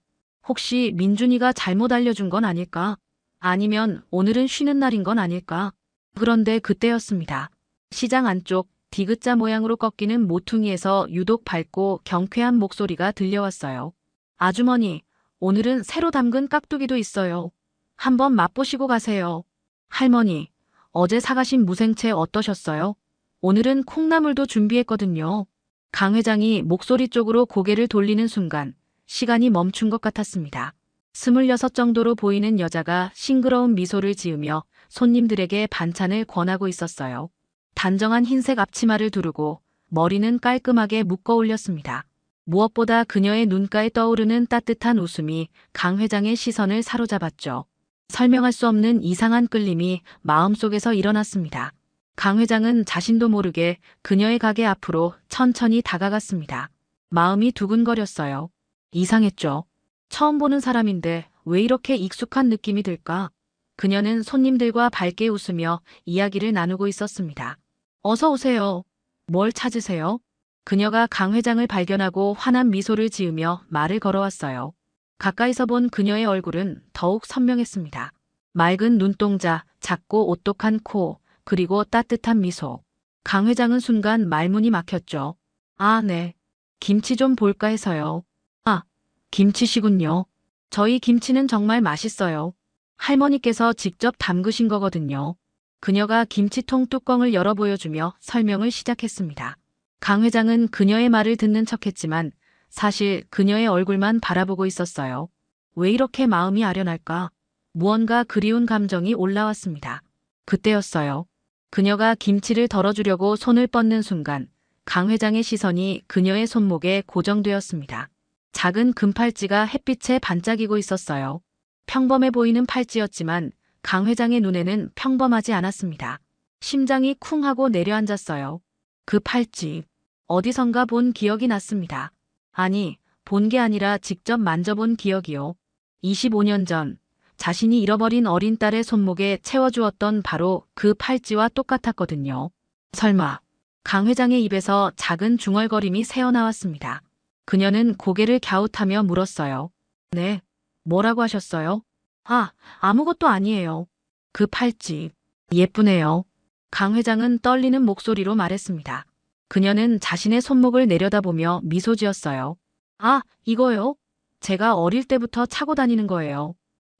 혹시 민준이가 잘못 알려준 건 아닐까? 아니면 오늘은 쉬는 날인 건 아닐까? 그런데 그때였습니다. 시장 안쪽 디귿자 모양으로 꺾이는 모퉁이에서 유독 밝고 경쾌한 목소리가 들려왔어요. 아주머니, 오늘은 새로 담근 깍두기도 있어요. 한번 맛보시고 가세요. 할머니, 어제 사가신 무생채 어떠셨어요? 오늘은 콩나물도 준비했거든요. 강 회장이 목소리 쪽으로 고개를 돌리는 순간 시간이 멈춘 것 같았습니다. 26 정도로 보이는 여자가 싱그러운 미소를 지으며 손님들에게 반찬을 권하고 있었어요. 단정한 흰색 앞치마를 두르고 머리는 깔끔하게 묶어 올렸습니다. 무엇보다 그녀의 눈가에 떠오르는 따뜻한 웃음이 강 회장의 시선을 사로잡았죠. 설명할 수 없는 이상한 끌림이 마음속에서 일어났습니다. 강 회장은 자신도 모르게 그녀의 가게 앞으로 천천히 다가갔습니다. 마음이 두근거렸어요. 이상했죠. 처음 보는 사람인데 왜 이렇게 익숙한 느낌이 들까? 그녀는 손님들과 밝게 웃으며 이야기를 나누고 있었습니다. 어서 오세요. 뭘 찾으세요? 그녀가 강 회장을 발견하고 환한 미소를 지으며 말을 걸어왔어요. 가까이서 본 그녀의 얼굴은 더욱 선명했습니다. 맑은 눈동자, 작고 오똑한 코, 그리고 따뜻한 미소. 강 회장은 순간 말문이 막혔죠. 아, 네. 김치 좀 볼까 해서요. 아, 김치시군요. 저희 김치는 정말 맛있어요. 할머니께서 직접 담그신 거거든요. 그녀가 김치통 뚜껑을 열어 보여주며 설명을 시작했습니다. 강 회장은 그녀의 말을 듣는 척했지만 사실 그녀의 얼굴만 바라보고 있었어요. 왜 이렇게 마음이 아련할까? 무언가 그리운 감정이 올라왔습니다. 그때였어요. 그녀가 김치를 덜어주려고 손을 뻗는 순간 강 회장의 시선이 그녀의 손목에 고정되었습니다. 작은 금팔찌가 햇빛에 반짝이고 있었어요. 평범해 보이는 팔찌였지만 강 회장의 눈에는 평범하지 않았습니다. 심장이 쿵 하고 내려앉았어요. 그 팔찌, 어디선가 본 기억이 났습니다. 아니, 본 게 아니라 직접 만져본 기억이요. 25년 전 자신이 잃어버린 어린 딸의 손목에 채워주었던 바로 그 팔찌와 똑같았거든요. 설마, 강 회장의 입에서 작은 중얼거림이 새어나왔습니다. 그녀는 고개를 갸웃하며 물었어요. 네, 뭐라고 하셨어요? 아, 아무것도 아니에요. 그 팔찌, 예쁘네요. 강 회장은 떨리는 목소리로 말했습니다. 그녀는 자신의 손목을 내려다보며 미소 지었어요. 아, 이거요? 제가 어릴 때부터 차고 다니는 거예요.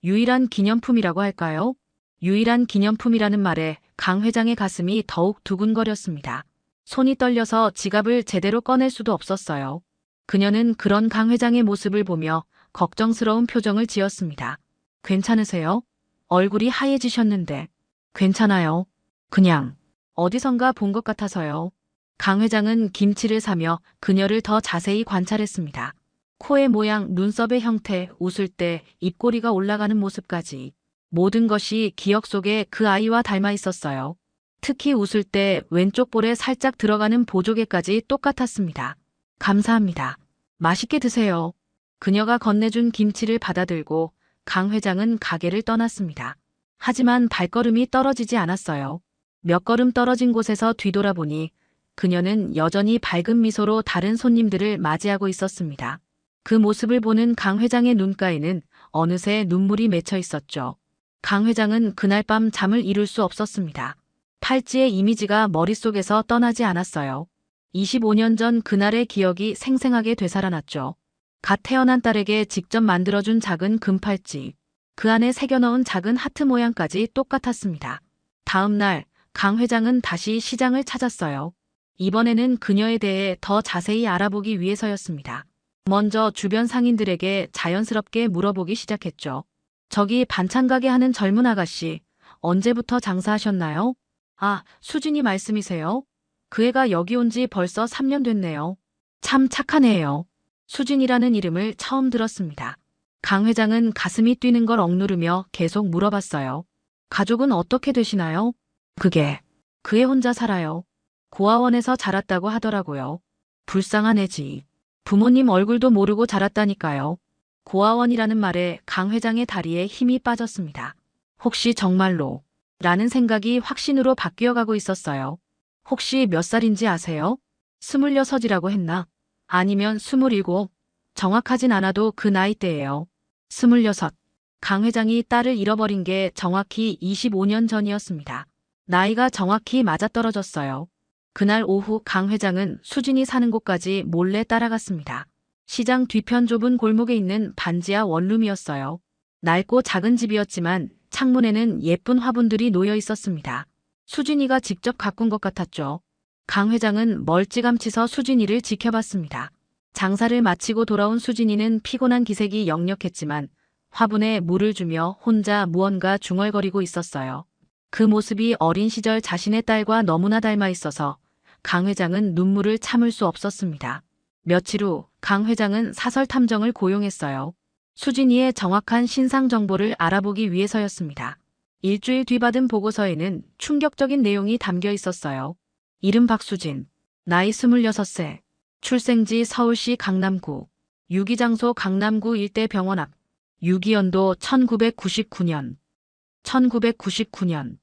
유일한 기념품이라고 할까요? 유일한 기념품이라는 말에 강 회장의 가슴이 더욱 두근거렸습니다. 손이 떨려서 지갑을 제대로 꺼낼 수도 없었어요. 그녀는 그런 강 회장의 모습을 보며 걱정스러운 표정을 지었습니다. 괜찮으세요? 얼굴이 하얘지셨는데. 괜찮아요. 그냥 어디선가 본 것 같아서요. 강 회장은 김치를 사며 그녀를 더 자세히 관찰했습니다. 코의 모양, 눈썹의 형태, 웃을 때 입꼬리가 올라가는 모습까지 모든 것이 기억 속에 그 아이와 닮아 있었어요. 특히 웃을 때 왼쪽 볼에 살짝 들어가는 보조개까지 똑같았습니다. 감사합니다. 맛있게 드세요. 그녀가 건네준 김치를 받아들고 강 회장은 가게를 떠났습니다. 하지만 발걸음이 떨어지지 않았어요. 몇 걸음 떨어진 곳에서 뒤돌아보니 그녀는 여전히 밝은 미소로 다른 손님들을 맞이하고 있었습니다. 그 모습을 보는 강 회장의 눈가에는 어느새 눈물이 맺혀 있었죠. 강 회장은 그날 밤 잠을 이룰 수 없었습니다. 팔찌의 이미지가 머릿속에서 떠나지 않았어요. 25년 전 그날의 기억이 생생하게 되살아났죠. 갓 태어난 딸에게 직접 만들어준 작은 금팔찌. 그 안에 새겨넣은 작은 하트 모양까지 똑같았습니다. 다음 날, 강 회장은 다시 시장을 찾았어요. 이번에는 그녀에 대해 더 자세히 알아보기 위해서였습니다. 먼저 주변 상인들에게 자연스럽게 물어보기 시작했죠. 저기 반찬 가게 하는 젊은 아가씨, 언제부터 장사하셨나요? 아, 수진이 말씀이세요? 그 애가 여기 온 지 벌써 3년 됐네요. 참 착한 애예요. 수진이라는 이름을 처음 들었습니다. 강 회장은 가슴이 뛰는 걸 억누르며 계속 물어봤어요. 가족은 어떻게 되시나요? 그 애 혼자 살아요. 고아원에서 자랐다고 하더라고요. 불쌍한 애지. 부모님 얼굴도 모르고 자랐다니까요. 고아원이라는 말에 강 회장의 다리에 힘이 빠졌습니다. 혹시 정말로? 라는 생각이 확신으로 바뀌어가고 있었어요. 혹시 몇 살인지 아세요? 26이라고 했나? 아니면 27? 정확하진 않아도 그 나이대예요. 26. 강 회장이 딸을 잃어버린 게 정확히 25년 전이었습니다. 나이가 정확히 맞아떨어졌어요. 그날 오후 강 회장은 수진이 사는 곳까지 몰래 따라갔습니다. 시장 뒤편 좁은 골목에 있는 반지하 원룸이었어요. 낡고 작은 집이었지만 창문에는 예쁜 화분들이 놓여 있었습니다. 수진이가 직접 가꾼 것 같았죠. 강 회장은 멀찌감치 수진이를 지켜봤습니다. 장사를 마치고 돌아온 수진이는 피곤한 기색이 역력했지만 화분에 물을 주며 혼자 무언가 중얼거리고 있었어요. 그 모습이 어린 시절 자신의 딸과 너무나 닮아 있어서 강 회장은 눈물을 참을 수 없었습니다. 며칠 후 강 회장은 사설 탐정을 고용했어요. 수진이의 정확한 신상 정보를 알아보기 위해서였습니다. 일주일 뒤 받은 보고서에는 충격적인 내용이 담겨 있었어요. 이름 박수진, 나이 26세, 출생지 서울시 강남구, 유기장소 강남구 일대 병원 앞, 유기연도 1999년. 1999년.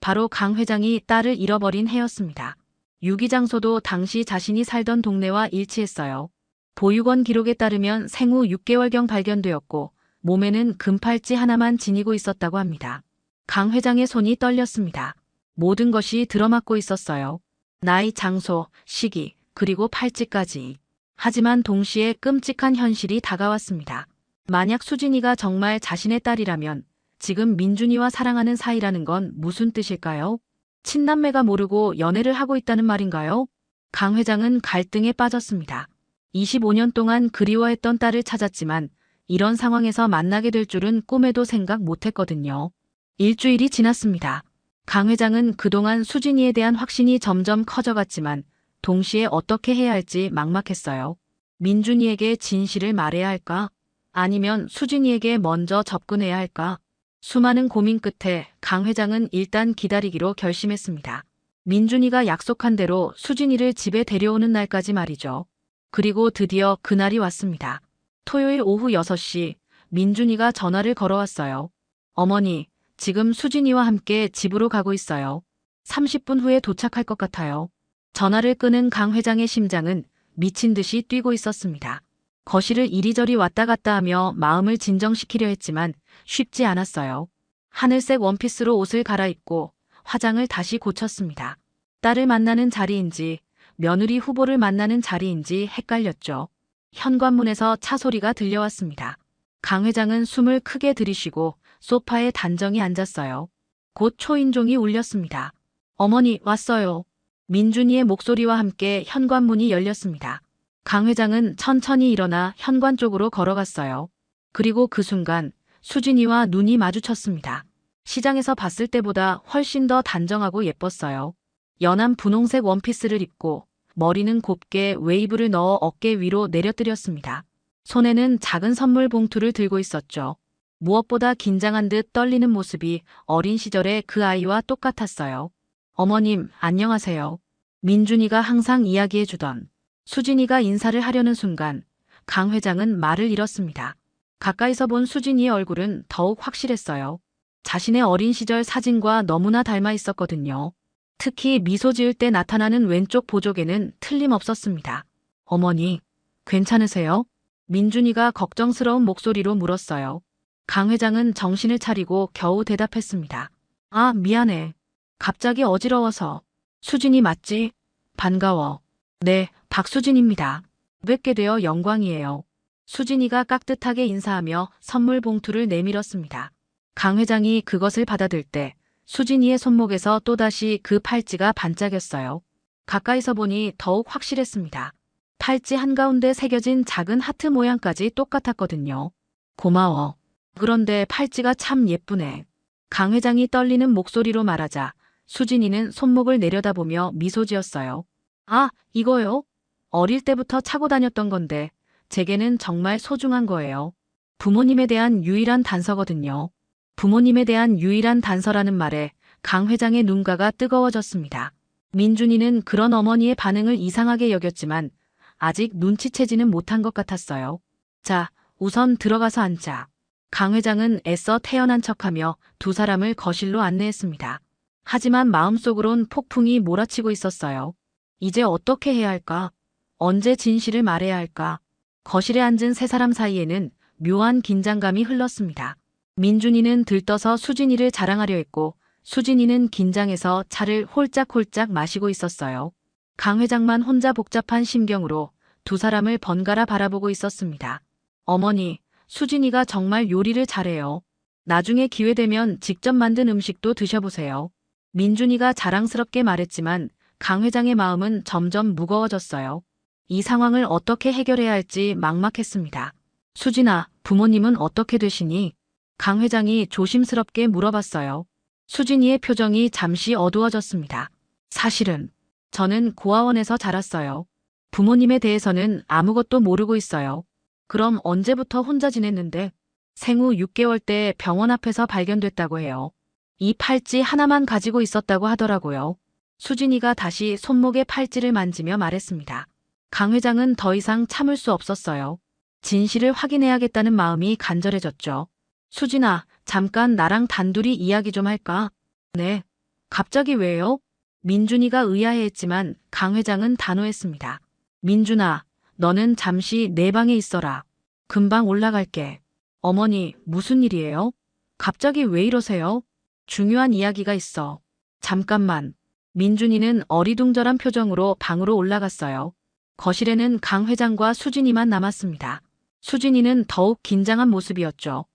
바로 강 회장이 딸을 잃어버린 해였습니다. 유기장소도 당시 자신이 살던 동네와 일치했어요. 보육원 기록에 따르면 생후 6개월경 발견되었고 몸에는 금팔찌 하나만 지니고 있었다고 합니다. 강 회장의 손이 떨렸습니다. 모든 것이 들어맞고 있었어요. 나이, 장소, 시기, 그리고 팔찌까지. 하지만 동시에 끔찍한 현실이 다가왔습니다. 만약 수진이가 정말 자신의 딸이라면 지금 민준이와 사랑하는 사이라는 건 무슨 뜻일까요? 친남매가 모르고 연애를 하고 있다는 말인가요? 강 회장은 갈등에 빠졌습니다. 25년 동안 그리워했던 딸을 찾았지만 이런 상황에서 만나게 될 줄은 꿈에도 생각 못했거든요. 일주일이 지났습니다. 강 회장은 그동안 수진이에 대한 확신이 점점 커져갔지만 동시에 어떻게 해야 할지 막막했어요. 민준이에게 진실을 말해야 할까? 아니면 수진이에게 먼저 접근해야 할까? 수많은 고민 끝에 강 회장은 일단 기다리기로 결심했습니다. 민준이가 약속한 대로 수진이를 집에 데려오는 날까지 말이죠. 그리고 드디어 그날이 왔습니다. 토요일 오후 6시 민준이가 전화를 걸어왔어요. 어머니, 지금 수진이와 함께 집으로 가고 있어요. 30분 후에 도착할 것 같아요. 전화를 끊은 강 회장의 심장은 미친 듯이 뛰고 있었습니다. 거실을 이리저리 왔다 갔다 하며 마음을 진정시키려 했지만 쉽지 않았어요. 하늘색 원피스로 옷을 갈아입고 화장을 다시 고쳤습니다. 딸을 만나는 자리인지 며느리 후보를 만나는 자리인지 헷갈렸죠. 현관문에서 차 소리가 들려왔습니다. 강 회장은 숨을 크게 들이쉬고 소파에 단정히 앉았어요. 곧 초인종이 울렸습니다. 어머니, 왔어요. 민준이의 목소리와 함께 현관문이 열렸습니다. 강 회장은 천천히 일어나 현관 쪽으로 걸어갔어요. 그리고 그 순간 수진이와 눈이 마주쳤습니다. 시장에서 봤을 때보다 훨씬 더 단정하고 예뻤어요. 연한 분홍색 원피스를 입고 머리는 곱게 웨이브를 넣어 어깨 위로 내려뜨렸습니다. 손에는 작은 선물 봉투를 들고 있었죠. 무엇보다 긴장한 듯 떨리는 모습이 어린 시절의 그 아이와 똑같았어요. 어머님, 안녕하세요. 민준이가 항상 이야기해주던. 수진이가 인사를 하려는 순간 강 회장은 말을 잃었습니다. 가까이서 본 수진이의 얼굴은 더욱 확실했어요. 자신의 어린 시절 사진과 너무나 닮아 있었거든요. 특히 미소 지을 때 나타나는 왼쪽 보조개는 틀림없었습니다. 어머니, 괜찮으세요? 민준이가 걱정스러운 목소리로 물었어요. 강 회장은 정신을 차리고 겨우 대답했습니다. 아, 미안해. 갑자기 어지러워서. 수진이 맞지? 반가워. 네, 박수진입니다. 뵙게 되어 영광이에요. 수진이가 깍듯하게 인사하며 선물 봉투를 내밀었습니다. 강 회장이 그것을 받아들 때 수진이의 손목에서 또다시 그 팔찌가 반짝였어요. 가까이서 보니 더욱 확실했습니다. 팔찌 한가운데 새겨진 작은 하트 모양까지 똑같았거든요. 고마워. 그런데 팔찌가 참 예쁘네. 강 회장이 떨리는 목소리로 말하자 수진이는 손목을 내려다보며 미소 지었어요. 아, 이거요? 어릴 때부터 차고 다녔던 건데 제게는 정말 소중한 거예요. 부모님에 대한 유일한 단서거든요. 부모님에 대한 유일한 단서라는 말에 강 회장의 눈가가 뜨거워졌습니다. 민준이는 그런 어머니의 반응을 이상하게 여겼지만 아직 눈치채지는 못한 것 같았어요. 자, 우선 들어가서 앉자. 강 회장은 애써 태연한 척하며 두 사람을 거실로 안내했습니다. 하지만 마음속으론 폭풍이 몰아치고 있었어요. 이제 어떻게 해야 할까? 언제 진실을 말해야 할까? 거실에 앉은 세 사람 사이에는 묘한 긴장감이 흘렀습니다. 민준이는 들떠서 수진이를 자랑하려 했고 수진이는 긴장해서 차를 홀짝홀짝 마시고 있었어요. 강 회장만 혼자 복잡한 심경으로 두 사람을 번갈아 바라보고 있었습니다. 어머니, 수진이가 정말 요리를 잘해요. 나중에 기회되면 직접 만든 음식도 드셔보세요. 민준이가 자랑스럽게 말했지만 강 회장의 마음은 점점 무거워졌어요. 이 상황을 어떻게 해결해야 할지 막막했습니다. 수진아, 부모님은 어떻게 되시니? 강 회장이 조심스럽게 물어봤어요. 수진이의 표정이 잠시 어두워졌습니다. 사실은 저는 고아원에서 자랐어요. 부모님에 대해서는 아무것도 모르고 있어요. 그럼 언제부터 혼자 지냈는데? 생후 6개월 때 병원 앞에서 발견됐다고 해요. 이 팔찌 하나만 가지고 있었다고 하더라고요. 수진이가 다시 손목에 팔찌를 만지며 말했습니다. 강 회장은 더 이상 참을 수 없었어요. 진실을 확인해야겠다는 마음이 간절해졌죠. 수진아, 잠깐 나랑 단둘이 이야기 좀 할까? 네. 갑자기 왜요? 민준이가 의아해했지만 강 회장은 단호했습니다. 민준아, 너는 잠시 내 방에 있어라. 금방 올라갈게. 어머니, 무슨 일이에요? 갑자기 왜 이러세요? 중요한 이야기가 있어. 잠깐만. 민준이는 어리둥절한 표정으로 방으로 올라갔어요. 거실에는 강 회장과 수진이만 남았습니다. 수진이는 더욱 긴장한 모습이었죠.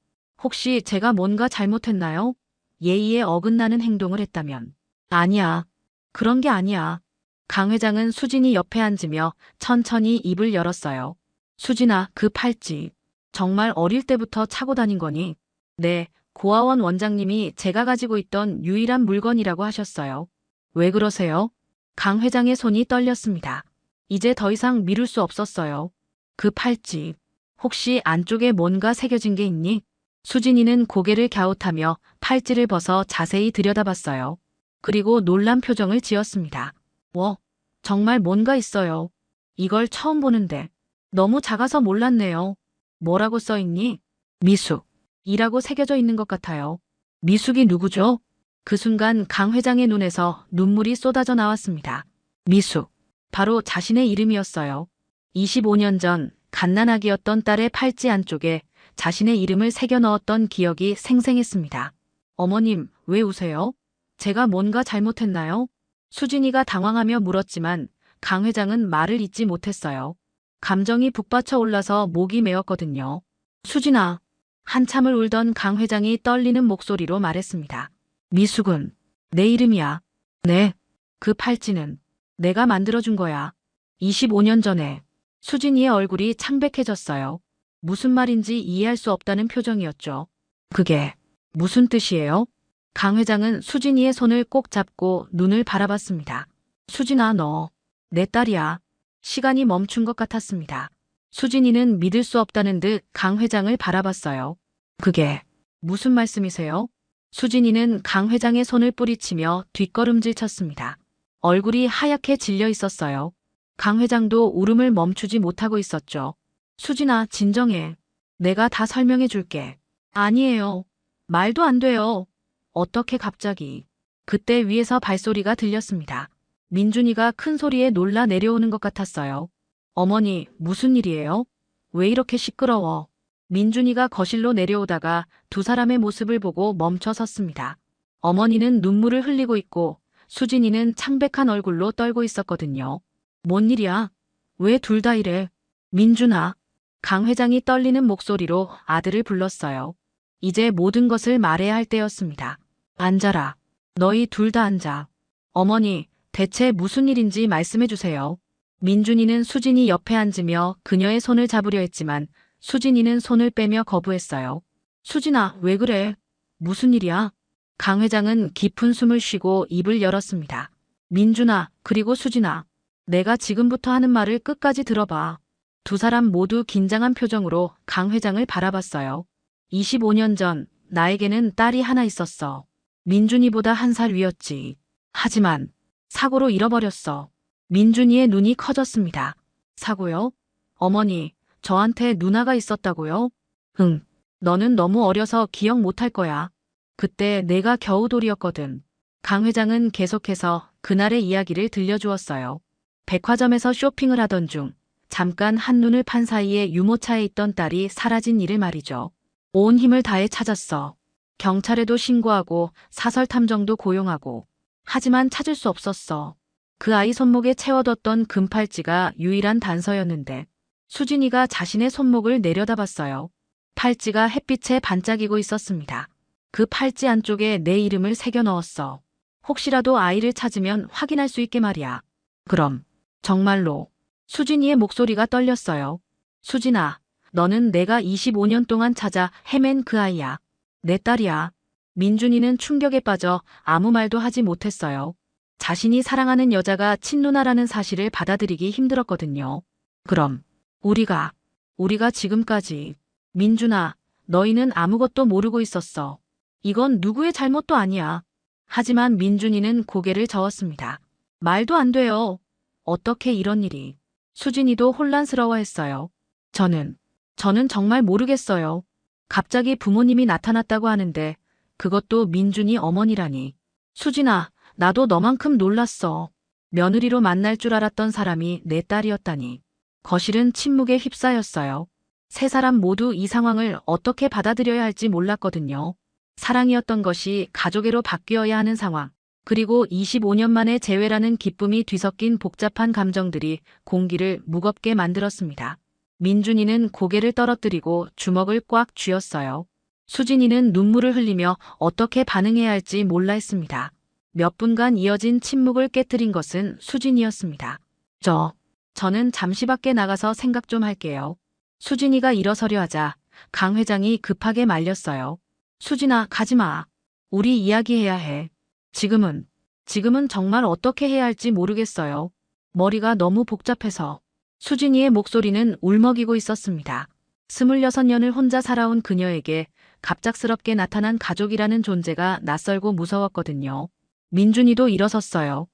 혹시 제가 뭔가 잘못했나요? 예의에 어긋나는 행동을 했다면. 아니야. 그런 게 아니야. 강 회장은 수진이 옆에 앉으며 천천히 입을 열었어요. 수진아, 그 팔찌. 정말 어릴 때부터 차고 다닌 거니? 네, 고아원 원장님이 제가 가지고 있던 유일한 물건이라고 하셨어요. 왜 그러세요? 강 회장의 손이 떨렸습니다. 이제 더 이상 미룰 수 없었어요. 그 팔찌. 혹시 안쪽에 뭔가 새겨진 게 있니? 수진이는 고개를 갸웃하며 팔찌를 벗어 자세히 들여다봤어요. 그리고 놀란 표정을 지었습니다. 정말 뭔가 있어요. 이걸 처음 보는데. 너무 작아서 몰랐네요. 뭐라고 써있니? 미숙. 이라고 새겨져 있는 것 같아요. 미숙이 누구죠? 그 순간 강 회장의 눈에서 눈물이 쏟아져 나왔습니다. 미숙. 바로 자신의 이름이었어요. 25년 전 갓난아기였던 딸의 팔찌 안쪽에 자신의 이름을 새겨 넣었던 기억이 생생했습니다. 어머님, 왜 우세요? 제가 뭔가 잘못했나요? 수진이가 당황하며 물었지만 강 회장은 말을 잇지 못했어요. 감정이 북받쳐 올라서 목이 메었거든요. 수진아. 한참을 울던 강 회장이 떨리는 목소리로 말했습니다. 미숙은 내 이름이야. 네. 그 팔찌는 내가 만들어준 거야. 25년 전에. 수진이의 얼굴이 창백해졌어요. 무슨 말인지 이해할 수 없다는 표정이었죠. 그게 무슨 뜻이에요? 강 회장은 수진이의 손을 꼭 잡고 눈을 바라봤습니다. 수진아, 너 내 딸이야. 시간이 멈춘 것 같았습니다. 수진이는 믿을 수 없다는 듯 강 회장을 바라봤어요. 그게 무슨 말씀이세요? 수진이는 강 회장의 손을 뿌리치며 뒷걸음질 쳤습니다. 얼굴이 하얗게 질려 있었어요. 강 회장도 울음을 멈추지 못하고 있었죠. 수진아, 진정해. 내가 다 설명해 줄게. 아니에요. 말도 안 돼요. 어떻게 갑자기. 그때 위에서 발소리가 들렸습니다. 민준이가 큰 소리에 놀라 내려오는 것 같았어요. 어머니, 무슨 일이에요? 왜 이렇게 시끄러워? 민준이가 거실로 내려오다가 두 사람의 모습을 보고 멈춰 섰습니다. 어머니는 눈물을 흘리고 있고 수진이는 창백한 얼굴로 떨고 있었거든요. 뭔 일이야? 왜 둘 다 이래? 민준아. 강 회장이 떨리는 목소리로 아들을 불렀어요. 이제 모든 것을 말해야 할 때였습니다. 앉아라. 너희 둘 다 앉아. 어머니, 대체 무슨 일인지 말씀해 주세요. 민준이는 수진이 옆에 앉으며 그녀의 손을 잡으려 했지만 수진이는 손을 빼며 거부했어요. 수진아, 왜 그래? 무슨 일이야? 강 회장은 깊은 숨을 쉬고 입을 열었습니다. 민준아, 그리고 수진아. 내가 지금부터 하는 말을 끝까지 들어봐. 두 사람 모두 긴장한 표정으로 강 회장을 바라봤어요. 25년 전 나에게는 딸이 하나 있었어. 민준이보다 1살 위였지. 하지만 사고로 잃어버렸어. 민준이의 눈이 커졌습니다. 사고요? 어머니, 저한테 누나가 있었다고요? 응. 너는 너무 어려서 기억 못할 거야. 그때 내가 겨우 돌이었거든. 강 회장은 계속해서 그날의 이야기를 들려주었어요. 백화점에서 쇼핑을 하던 중 잠깐 한눈을 판 사이에 유모차에 있던 딸이 사라진 일을 말이죠. 온 힘을 다해 찾았어. 경찰에도 신고하고 사설 탐정도 고용하고. 하지만 찾을 수 없었어. 그 아이 손목에 채워뒀던 금팔찌가 유일한 단서였는데 수진이가 자신의 손목을 내려다봤어요. 팔찌가 햇빛에 반짝이고 있었습니다. 그 팔찌 안쪽에 내 이름을 새겨 넣었어. 혹시라도 아이를 찾으면 확인할 수 있게 말이야. 그럼 정말로. 수진이의 목소리가 떨렸어요. 수진아, 너는 내가 25년 동안 찾아 헤맨 그 아이야. 내 딸이야. 민준이는 충격에 빠져 아무 말도 하지 못했어요. 자신이 사랑하는 여자가 친누나라는 사실을 받아들이기 힘들었거든요. 그럼 우리가 지금까지. 민준아, 너희는 아무것도 모르고 있었어. 이건 누구의 잘못도 아니야. 하지만 민준이는 고개를 저었습니다. 말도 안 돼요. 어떻게 이런 일이. 수진이도 혼란스러워했어요. 저는 정말 모르겠어요. 갑자기 부모님이 나타났다고 하는데 그것도 민준이 어머니라니. 수진아, 나도 너만큼 놀랐어. 며느리로 만날 줄 알았던 사람이 내 딸이었다니. 거실은 침묵에 휩싸였어요. 세 사람 모두 이 상황을 어떻게 받아들여야 할지 몰랐거든요. 사랑이었던 것이 가족애로 바뀌어야 하는 상황. 그리고 25년 만에 재회라는 기쁨이 뒤섞인 복잡한 감정들이 공기를 무겁게 만들었습니다. 민준이는 고개를 떨어뜨리고 주먹을 꽉 쥐었어요. 수진이는 눈물을 흘리며 어떻게 반응해야 할지 몰라 했습니다. 몇 분간 이어진 침묵을 깨뜨린 것은 수진이었습니다. 저는 잠시 밖에 나가서 생각 좀 할게요. 수진이가 일어서려 하자 강 회장이 급하게 말렸어요. 수진아, 가지마. 우리 이야기해야 해. 지금은 정말 어떻게 해야 할지 모르겠어요. 머리가 너무 복잡해서. 수진이의 목소리는 울먹이고 있었습니다. 26년을 혼자 살아온 그녀에게 갑작스럽게 나타난 가족이라는 존재가 낯설고 무서웠거든요. 민준이도 일어섰어요.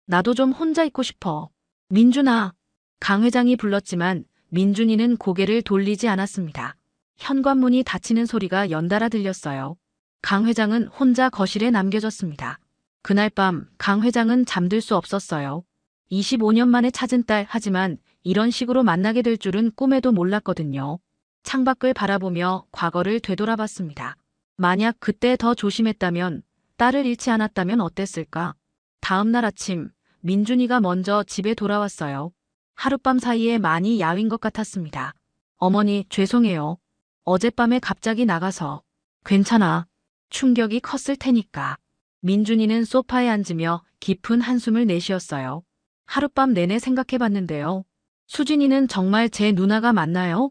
나도 좀 혼자 있고 싶어. 민준아. 강 회장이 불렀지만 민준이는 고개를 돌리지 않았습니다. 현관문이 닫히는 소리가 연달아 들렸어요. 강 회장은 혼자 거실에 남겨졌습니다. 그날 밤 강 회장은 잠들 수 없었어요. 25년 만에 찾은 딸, 하지만 이런 식으로 만나게 될 줄은 꿈에도 몰랐거든요. 창밖을 바라보며 과거를 되돌아봤습니다. 만약 그때 더 조심했다면, 딸을 잃지 않았다면 어땠을까? 다음 날 아침 민준이가 먼저 집에 돌아왔어요. 하룻밤 사이에 많이 야윈 것 같았습니다. 어머니, 죄송해요. 어젯밤에 갑자기 나가서. 괜찮아. 충격이 컸을 테니까. 민준이는 소파에 앉으며 깊은 한숨을 내쉬었어요. 하룻밤 내내 생각해봤는데요. 수진이는 정말 제 누나가 맞나요?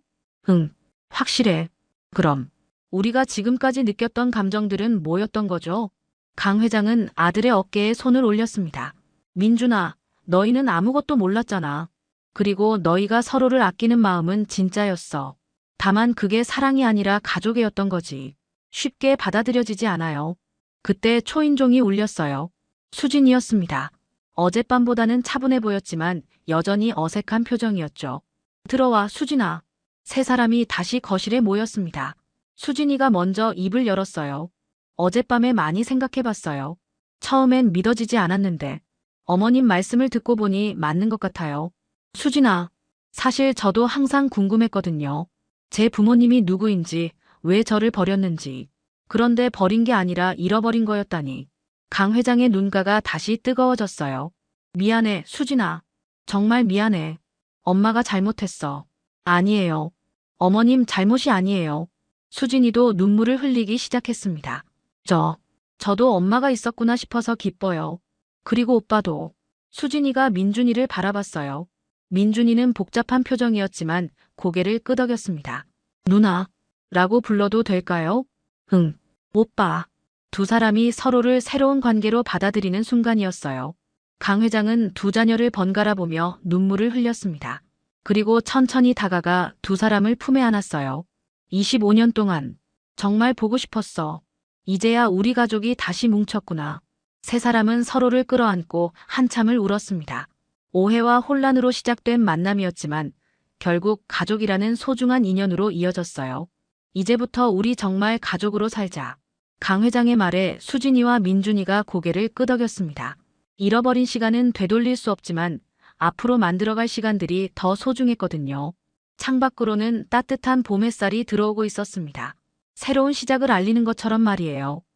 응, 확실해. 그럼 우리가 지금까지 느꼈던 감정들은 뭐였던 거죠? 강 회장은 아들의 어깨에 손을 올렸습니다. 민준아, 너희는 아무것도 몰랐잖아. 그리고 너희가 서로를 아끼는 마음은 진짜였어. 다만 그게 사랑이 아니라 가족애였던 거지. 쉽게 받아들여지지 않아요. 그때 초인종이 울렸어요. 수진이었습니다. 어젯밤보다는 차분해 보였지만 여전히 어색한 표정이었죠. 들어와, 수진아. 세 사람이 다시 거실에 모였습니다. 수진이가 먼저 입을 열었어요. 어젯밤에 많이 생각해봤어요. 처음엔 믿어지지 않았는데 어머님 말씀을 듣고 보니 맞는 것 같아요. 수진아, 사실 저도 항상 궁금했거든요. 제 부모님이 누구인지, 왜 저를 버렸는지. 그런데 버린 게 아니라 잃어버린 거였다니. 강 회장의 눈가가 다시 뜨거워졌어요. 미안해, 수진아. 정말 미안해. 엄마가 잘못했어. 아니에요. 어머님 잘못이 아니에요. 수진이도 눈물을 흘리기 시작했습니다. 저도 엄마가 있었구나 싶어서 기뻐요. 그리고 오빠도. 수진이가 민준이를 바라봤어요. 민준이는 복잡한 표정이었지만 고개를 끄덕였습니다. 누나, 라고 불러도 될까요? 응, 오빠. 두 사람이 서로를 새로운 관계로 받아들이는 순간이었어요. 강 회장은 두 자녀를 번갈아 보며 눈물을 흘렸습니다. 그리고 천천히 다가가 두 사람을 품에 안았어요. 25년 동안 정말 보고 싶었어. 이제야 우리 가족이 다시 뭉쳤구나. 세 사람은 서로를 끌어안고 한참을 울었습니다. 오해와 혼란으로 시작된 만남이었지만 결국 가족이라는 소중한 인연으로 이어졌어요. 이제부터 우리 정말 가족으로 살자. 강 회장의 말에 수진이와 민준이가 고개를 끄덕였습니다. 잃어버린 시간은 되돌릴 수 없지만 앞으로 만들어갈 시간들이 더 소중했거든요. 창밖으로는 따뜻한 봄 햇살이 들어오고 있었습니다. 새로운 시작을 알리는 것처럼 말이에요.